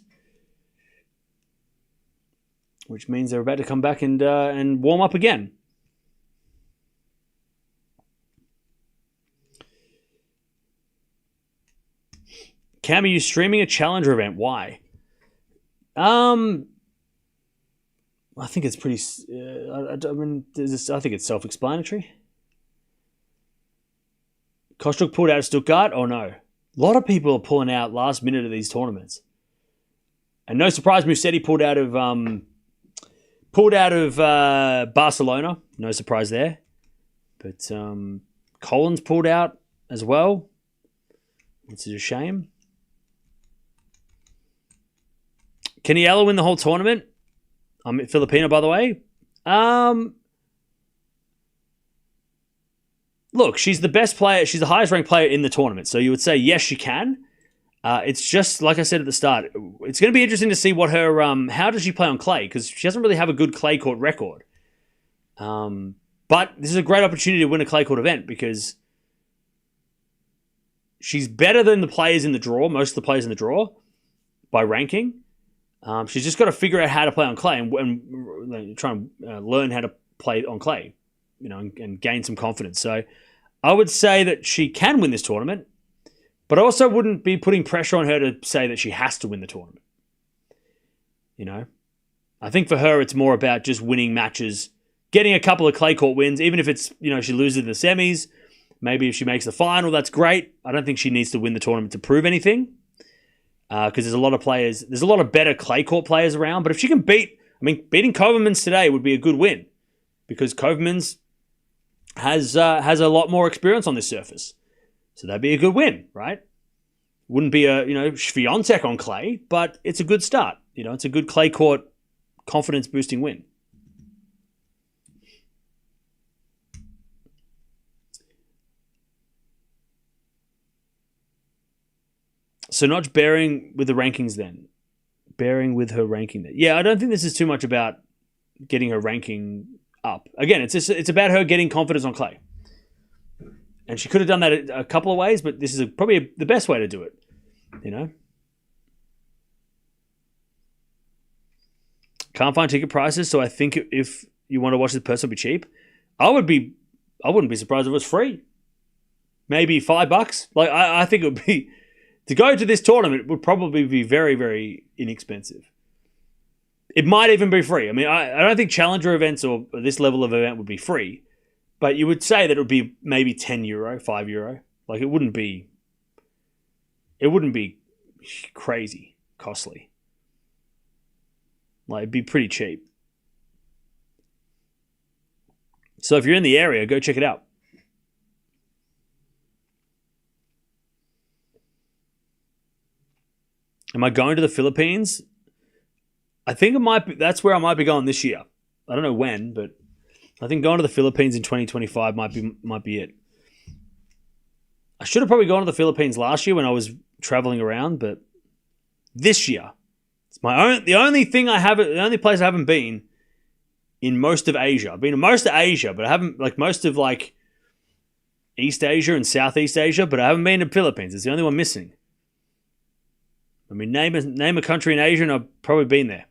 they're about to come back and warm up again. Cam, are you streaming a challenger event? Why? I think it's pretty. I think it's self-explanatory. Kostruk pulled out of Stuttgart? Oh no. A lot of people are pulling out last minute of these tournaments. And no surprise, Musetti pulled out of Barcelona. No surprise there. But Collins pulled out as well. Which is a shame. Can Eala win the whole tournament? I'm Filipino, by the way. Look, she's the best player. She's the highest ranked player in the tournament. So you would say, yes, she can. It's just, like I said at the start, it's going to be interesting to see what her... how does she play on clay? Because she doesn't really have a good clay court record. But this is a great opportunity to win a clay court event because she's better than the players in the draw, most of the players in the draw, by ranking. She's just got to figure out how to play on clay and try and learn how to play on clay, and gain some confidence. So I would say that she can win this tournament, but I also wouldn't be putting pressure on her to say that she has to win the tournament. I think for her, it's more about just winning matches, getting a couple of clay court wins, even if it's, she loses in the semis. Maybe if she makes the final, that's great. I don't think she needs to win the tournament to prove anything. Because there's a lot of players, there's a lot of better clay court players around. But if she can beating Koevermans today would be a good win, because Koevermans has a lot more experience on this surface, so that'd be a good win, right? Wouldn't be a Swiatek on clay, but it's a good start. It's a good clay court confidence boosting win. So not bearing with the rankings then. Bearing with her ranking then. Yeah, I don't think this is too much about getting her ranking up. Again, it's about her getting confidence on clay. And she could have done that a couple of ways, but this is probably the best way to do it. Can't find ticket prices, so I think if you want to watch this person, it'll be cheap. I wouldn't be surprised if it was free. Maybe $5. Like I think it would be... To go to this tournament would probably be very, very inexpensive. It might even be free. I don't think challenger events or this level of event would be free, but you would say that it would be maybe €10, €5. Like it wouldn't be crazy costly. Like it'd be pretty cheap. So if you're in the area, go check it out. Am I going to the Philippines? I think it might be. That's where I might be going this year. I don't know when, but I think going to the Philippines in 2025 might be it. I should have probably gone to the Philippines last year when I was traveling around, but this year It's the only place I haven't been in most of Asia. I've been in most of Asia, but I haven't, like, most of, like, East Asia and Southeast Asia, but I haven't been to the Philippines. It's the only one missing. I mean, name a country in Asia and I've probably been there.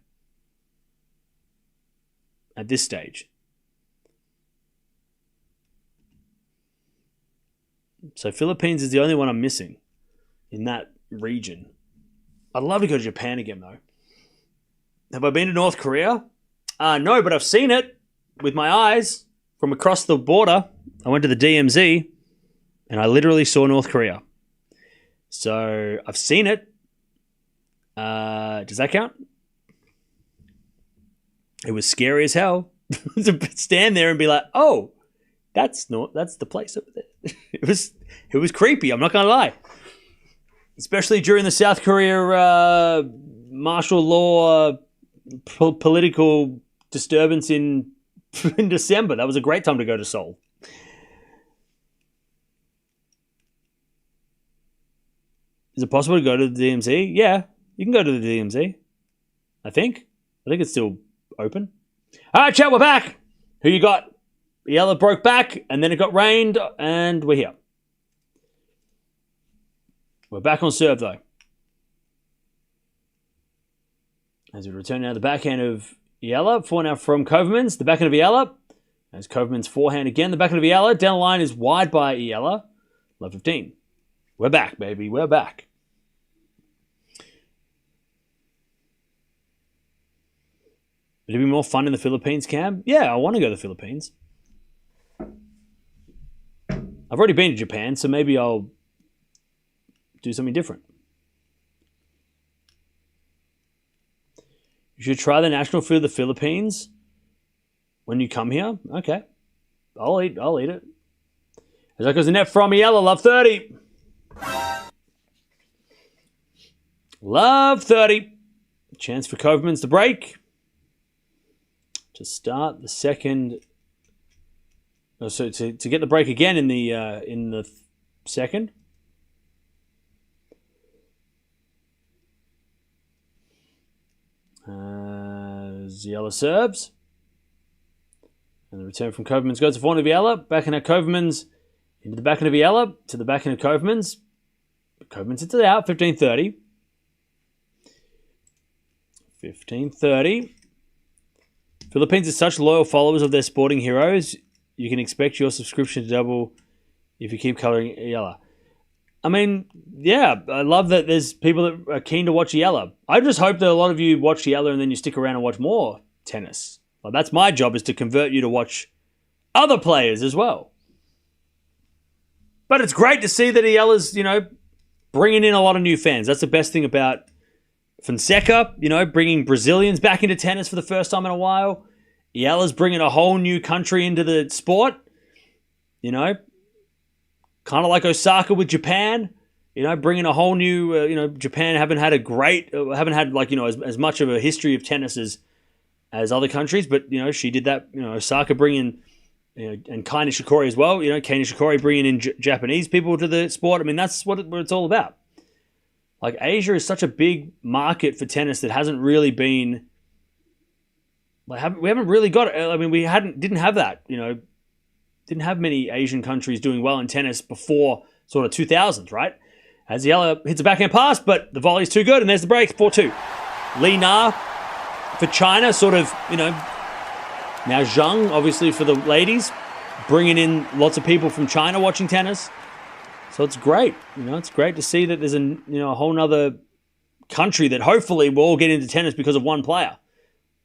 At this stage. So Philippines is the only one I'm missing in that region. I'd love to go to Japan again, though. Have I been to North Korea? No, but I've seen it with my eyes from across the border. I went to the DMZ and I literally saw North Korea. So I've seen it. Does that count? It was scary as hell to stand there and be like, "Oh, that's the place over there." It was creepy. I'm not gonna lie, especially during the South Korea martial law political disturbance in December. That was a great time to go to Seoul. Is it possible to go to the DMZ? Yeah, you can go to the DMZ. I think it's still open. All right, chat, we're back. Who you got? Eala broke back, and then it got rained, and we're here. We're back on serve, though. As we return now to the backhand of Eala. Forehand now from Koevermans. The backhand of Eala. As Koevermans forehand again. The backhand of Eala. Down the line is wide by Eala. Love 15. We're back, baby. We're back. Would it be more fun in the Philippines, Cam? Yeah, I want to go to the Philippines. I've already been to Japan, so maybe I'll do something different. You should try the national food of the Philippines when you come here. Okay. I'll eat it. As that goes the net from Eala, love 30. Love 30. Chance for Koevermans to break. To start the second. So to get the break again in the second. Eala serves. And the return from Koevermans goes to forehand of Eala. Backhand of Koevermans into the backhand of Eala. To the backhand of Koevermans. Koevermans hits it out. 15-30. 15-30. Philippines are such loyal followers of their sporting heroes. You can expect your subscription to double if you keep colouring Eala. I mean, yeah, I love that there's people that are keen to watch Eala. I just hope that a lot of you watch Eala and then you stick around and watch more tennis. Well, that's my job, is to convert you to watch other players as well. But it's great to see that Eala's, bringing in a lot of new fans. That's the best thing about Fonseca, bringing Brazilians back into tennis for the first time in a while. Eala's bringing a whole new country into the sport. Kind of like Osaka with Japan. Bringing a whole new, Japan haven't had as much of a history of tennis as other countries, but, she did that. Osaka bringing, and Kai Nishikori as well. Kei Nishikori bringing in Japanese people to the sport. I mean, that's what it's all about. Like, Asia is such a big market for tennis that hasn't really been. We haven't really got it. I mean, we didn't have that. Didn't have many Asian countries doing well in tennis before sort of 2000s, right? As Eala hits a backhand pass, but the volley's too good, and there's the break, 4-2. Li Na for China, sort of, now Zhang, obviously, for the ladies, bringing in lots of people from China watching tennis. So it's great. It's great to see that there's a whole nother country that hopefully will all get into tennis because of one player.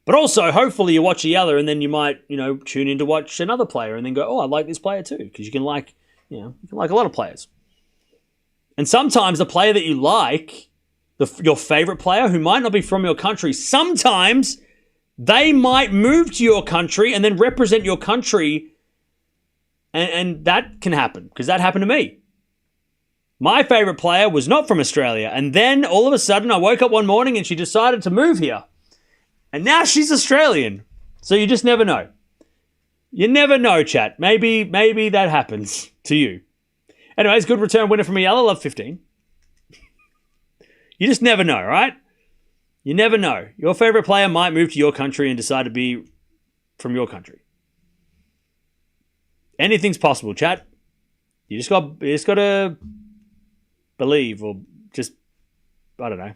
But also, hopefully, you watch Eala and then you might, tune in to watch another player and then go, oh, I like this player too. Because you can like a lot of players. And sometimes the player that you like, your favorite player who might not be from your country, sometimes they might move to your country and then represent your country. And that can happen, because that happened to me. My favorite player was not from Australia. And then all of a sudden I woke up one morning and she decided to move here. And now she's Australian. So you just never know. You never know, chat. Maybe that happens to you. Anyways, good return winner from Eala. Love 15. You just never know, right? You never know. Your favorite player might move to your country and decide to be from your country. Anything's possible, chat. You just got to believe, or just, I don't know.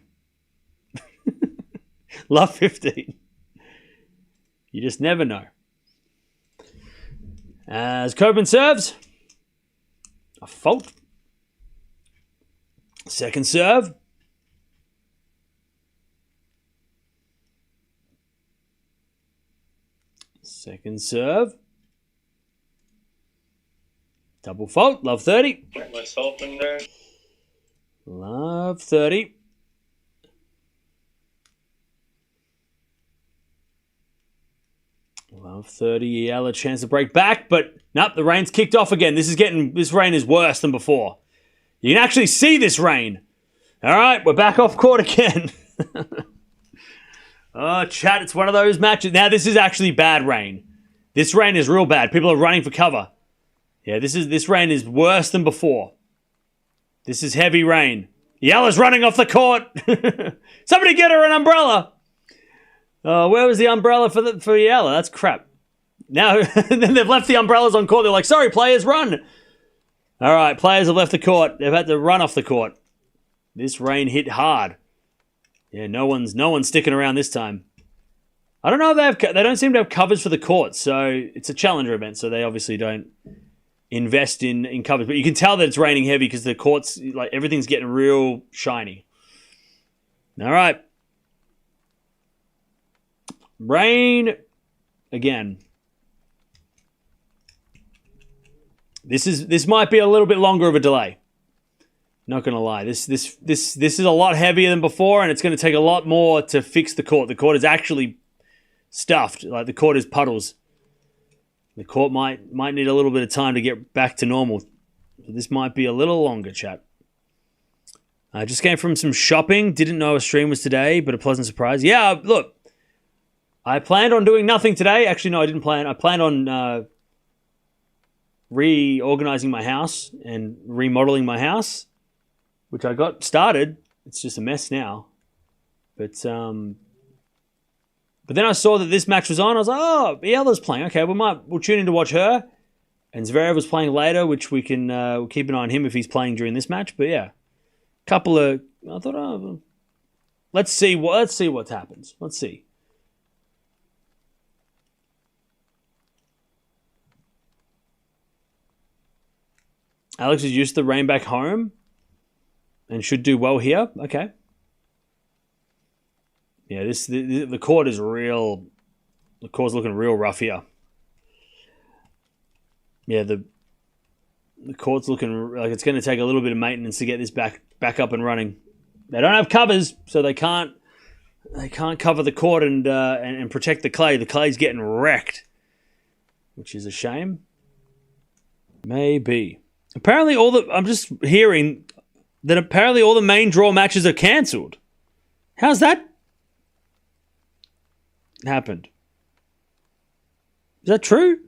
Love 15. You just never know. As Koevermans serves, a fault. Second serve. Second serve. Double fault. Love 30. Myself in there. Love 30. Love 30. Eala chance to break back, but nope, the rain's kicked off again. This rain is worse than before. You can actually see this rain. All right, we're back off court again. Oh, chat, it's one of those matches. Now, this is actually bad rain. This rain is real bad. People are running for cover. Yeah, this rain is worse than before. This is heavy rain. Eala's running off the court. Somebody get her an umbrella. Where was the umbrella for Eala? That's crap. Now, then they've left the umbrellas on court. They're like, sorry, players, run. All right, players have left the court. They've had to run off the court. This rain hit hard. Yeah, no one's sticking around this time. I don't know if they don't seem to have covers for the court, so it's a challenger event, so they obviously don't invest in covers. But you can tell that it's raining heavy because the court's like everything's getting real shiny. All right. Rain again. This might be a little bit longer of a delay. Not gonna lie. This is a lot heavier than before, and it's gonna take a lot more to fix the court. The court is actually stuffed. Like the court is puddles. The court might need a little bit of time to get back to normal. This might be a little longer, chat. I just came from some shopping. Didn't know a stream was today, but a pleasant surprise. Yeah, look. I planned on doing nothing today. Actually, no, I didn't plan. I planned on reorganizing my house and remodeling my house, which I got started. It's just a mess now. But then I saw that this match was on. I was like, oh, Eala's playing. Okay, we'll tune in to watch her. And Zverev was playing later, which we can we'll keep an eye on him if he's playing during this match. But yeah, I thought, oh, let's see what happens. Let's see. Alex is used to the rain back home and should do well here. Okay. Yeah, the court is real. The court's looking real rough here. Yeah, the court's looking like it's going to take a little bit of maintenance to get this back up and running. They don't have covers, so they can't cover the court and protect the clay. The clay's getting wrecked, which is a shame. Maybe. Apparently, I'm just hearing that apparently all the main draw matches are cancelled. How's that happened? Is that true?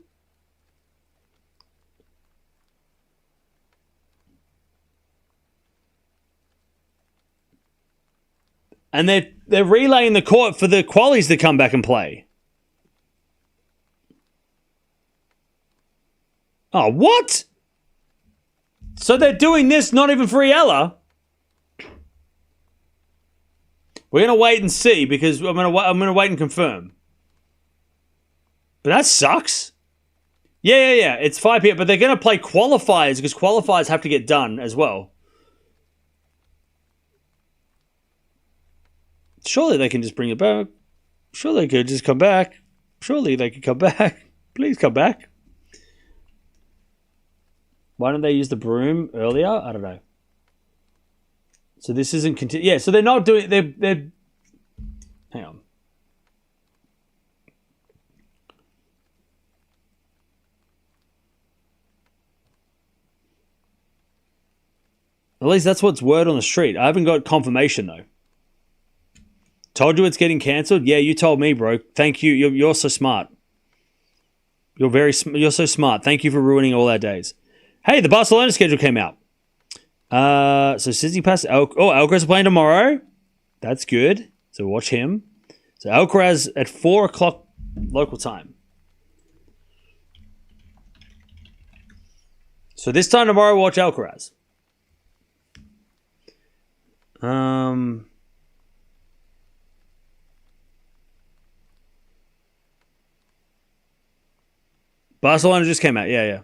And they're relaying the court for the qualies to come back and play. Oh, what? So they're doing this not even for Eala? We're going to wait and see because I'm going to wait and confirm. But that sucks. Yeah. It's 5 p.m. But they're going to play qualifiers because qualifiers have to get done as well. Surely they can just bring it back. Surely they could just come back. Surely they could come back. Please come back. Why don't they use the broom earlier? I don't know. So this isn't yeah, so they're not doing they're hang on. At least that's what's word on the street. I haven't got confirmation though. Told you it's getting cancelled? Yeah, you told me, bro. Thank you. You're so smart. You're so smart. Thank you for ruining all our days. Hey, the Barcelona schedule came out. So Tsitsipas, Alcaraz are playing tomorrow. That's good. So watch him. So Alcaraz at 4 o'clock local time. So this time tomorrow, watch Alcaraz. Barcelona just came out. Yeah.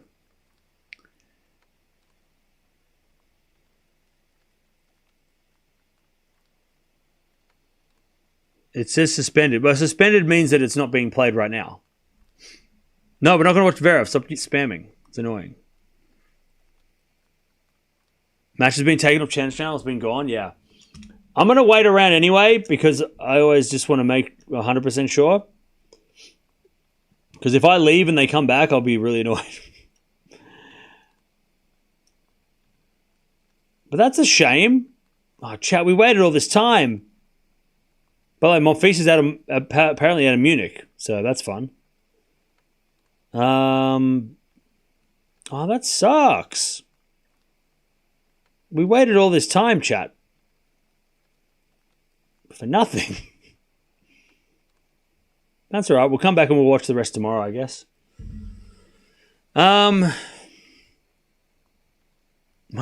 It says suspended. But suspended means that it's not being played right now. No, we're not going to watch Zverev. Stop spamming. It's annoying. Match has been taken off Chance Channel. It's been gone. Yeah. I'm going to wait around anyway because I always just want to make 100% sure. Because if I leave and they come back, I'll be really annoyed. But that's a shame. Oh, chat, we waited all this time. But like, Monfils is apparently out of Munich, so that's fun. Oh, that sucks. We waited all this time, chat. For nothing. That's all right. We'll come back and we'll watch the rest tomorrow, I guess. My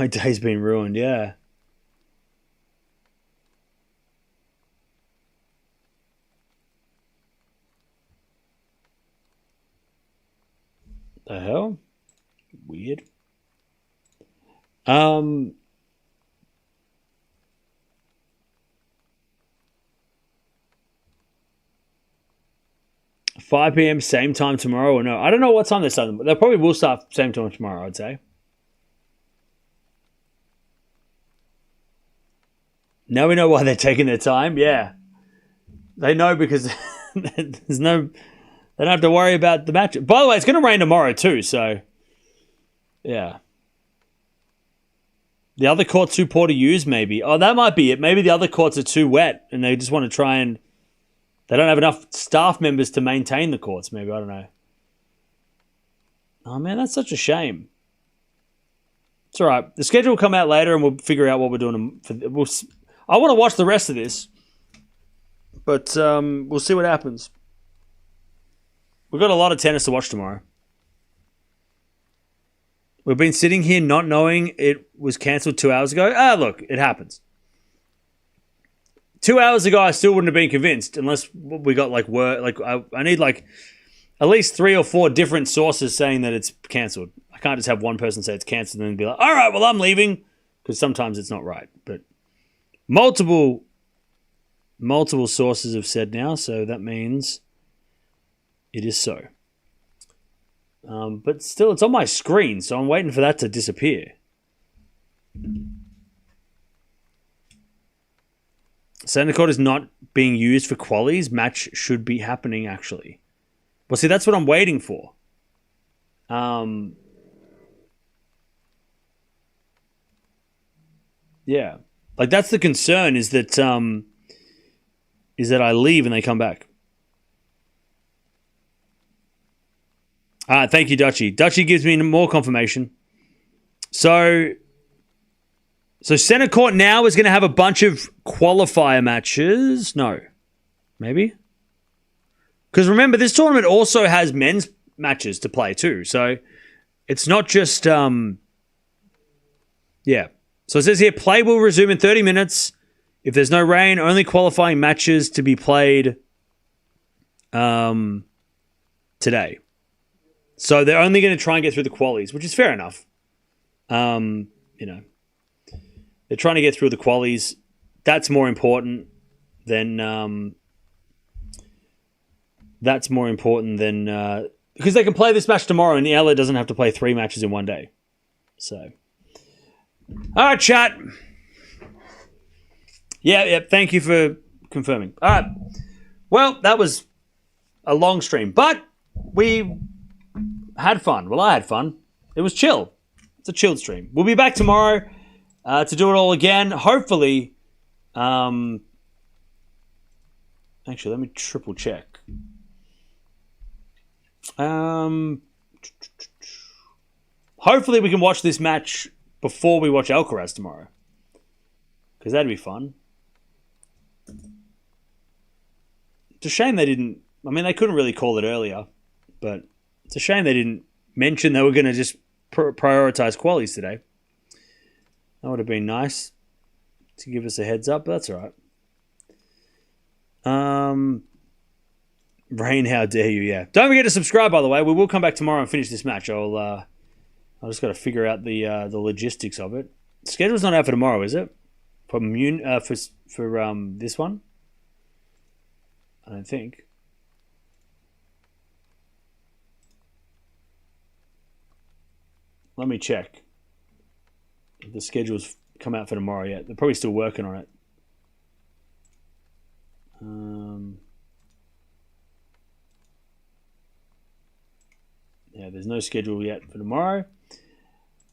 day's been ruined, yeah. The hell? Weird. 5 p.m. same time tomorrow or no? I don't know what time they're starting, but they probably will start same time tomorrow, I'd say. Now we know why they're taking their time. Yeah. They know because there's no... They don't have to worry about the match. By the way, it's going to rain tomorrow too, so... Yeah. The other court's too poor to use, maybe. Oh, that might be it. Maybe the other courts are too wet and they just want to try and... They don't have enough staff members to maintain the courts, maybe. I don't know. Oh, man, that's such a shame. It's all right. The schedule will come out later and we'll figure out what we're doing. I want to watch the rest of this, but we'll see what happens. We've got a lot of tennis to watch tomorrow. We've been sitting here not knowing it was cancelled 2 hours ago. Look, it happens. 2 hours ago, I still wouldn't have been convinced unless we got like word. Like I need like at least 3 or 4 different sources saying that it's cancelled. I can't just have one person say it's cancelled and then be like, all right, well, I'm leaving, because sometimes it's not right. But multiple sources have said now, so that means it is so. But still, it's on my screen, so I'm waiting for that to disappear. Center court is not being used for qualies. Match should be happening, actually. Well, see, that's what I'm waiting for. Yeah. Like, that's the concern, is that I leave and they come back. Thank you, Dutchy. Dutchy gives me more confirmation. So center court now is going to have a bunch of qualifier matches. No. Maybe? Because remember, this tournament also has men's matches to play too. So it's not just... Yeah. So it says here, play will resume in 30 minutes. If there's no rain, only qualifying matches to be played today. So they're only going to try and get through the qualies, which is fair enough. They're trying to get through the qualies. That's more important than... because they can play this match tomorrow and Eala doesn't have to play 3 matches in one day. So... All right, chat. Yeah, thank you for confirming. All right. Well, that was a long stream, but we had fun. Well, I had fun. It was chill. It's a chilled stream. We'll be back tomorrow to do it all again. Hopefully, actually, let me triple check. Hopefully, we can watch this match before we watch Alcaraz tomorrow, because that'd be fun. It's a shame they didn't. I mean, they couldn't really call it earlier, but it's a shame they didn't mention they were going to just prioritize qualies today. That would have been nice to give us a heads up, but that's all right. Rain, how dare you? Yeah. Don't forget to subscribe, by the way. We will come back tomorrow and finish this match. I just got to figure out the logistics of it. The schedule's not out for tomorrow, is it? For this one? I don't think. Let me check. The schedule's come out for tomorrow yet. They're probably still working on it. Yeah, there's no schedule yet for tomorrow.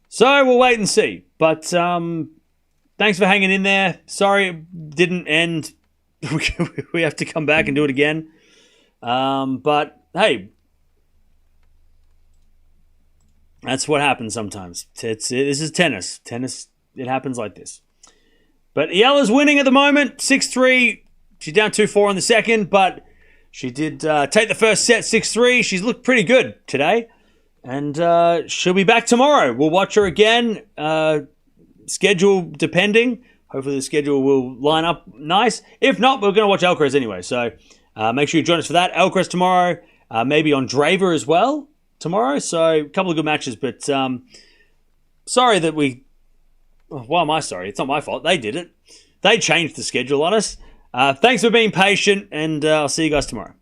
So we'll wait and see. But thanks for hanging in there. Sorry it didn't end. We have to come back and do it again. But hey, that's what happens sometimes. This is tennis. Tennis, it happens like this. But Eala's winning at the moment, 6-3. She's down 2-4 in the second, but she did take the first set 6-3. She's looked pretty good today. And she'll be back tomorrow. We'll watch her again, schedule depending. Hopefully the schedule will line up nice. If not, we're going to watch Alcaraz anyway. So make sure you join us for that. Alcaraz tomorrow, maybe Andreeva as well tomorrow. So a couple of good matches. But sorry that we... Why am I sorry? It's not my fault. They did it. They changed the schedule on us. Thanks for being patient, and I'll see you guys tomorrow.